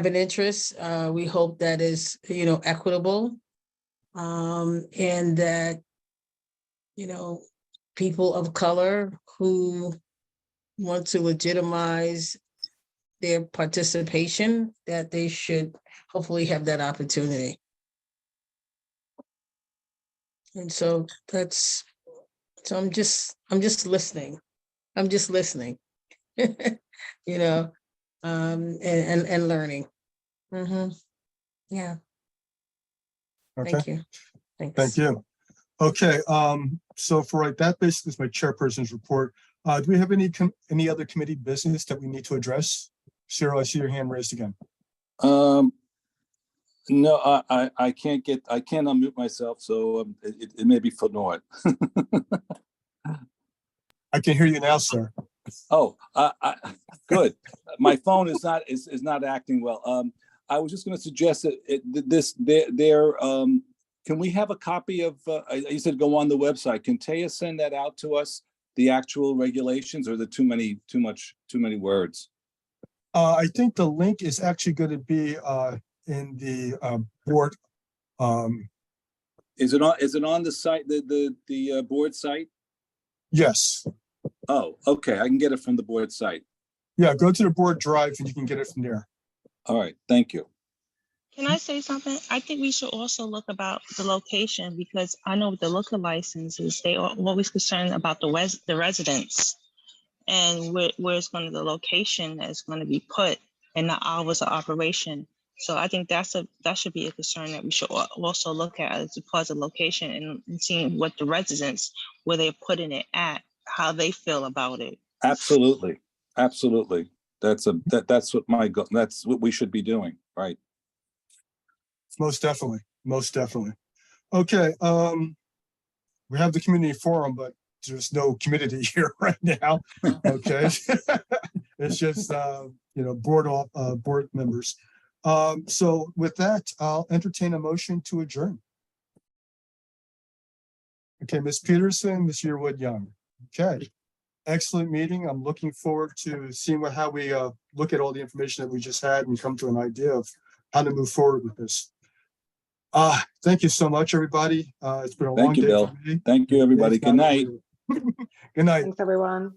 an interest, we hope that is, equitable, and that, people of color who want to legitimize their participation, that they should hopefully have that opportunity. And so I'm just listening. I'm just listening, and learning. Yeah. Okay. Thank you. Thanks. Thank you. Okay, so for that basically is my chairperson's report. Do we have any other committee business that we need to address? Cyril, I see your hand raised again. No, I can't unmute myself, so it may be for naught. I can hear you now, sir. Oh, good. My phone is not acting well. I was just going to suggest that can we have a copy of? You said go on the website. Can Taya send that out to us? The actual regulations, or the too many words? I think the link is actually going to be in the board. Is it on the site, the board site? Yes. Oh, okay. I can get it from the board site. Yeah, go to the board drive and you can get it from there. All right. Thank you. Can I say something? I think we should also look about the location, because I know with the liquor licenses, they are always concerned about the residents and where it's the location that's going to be put and the hours of operation. So I think that should be a concern that we should also look at as far as the location and seeing what the residents, where they're putting it at. how they feel about it. Absolutely, absolutely. That's that's what we should be doing, right? Most definitely, most definitely. Okay, we have the community forum, but there's no community here right now. Okay. It's just, board members. So with that, I'll entertain a motion to adjourn. Okay, Ms. Peterson, Ms. Yearwood Young. Okay. Excellent meeting. I'm looking forward to seeing how we look at all the information that we just had and come to an idea of how to move forward with this. Thank you so much, everybody. It's been a long Thank you, day Bill. for me. Thank you, everybody. Good night. Good night. Thanks, everyone.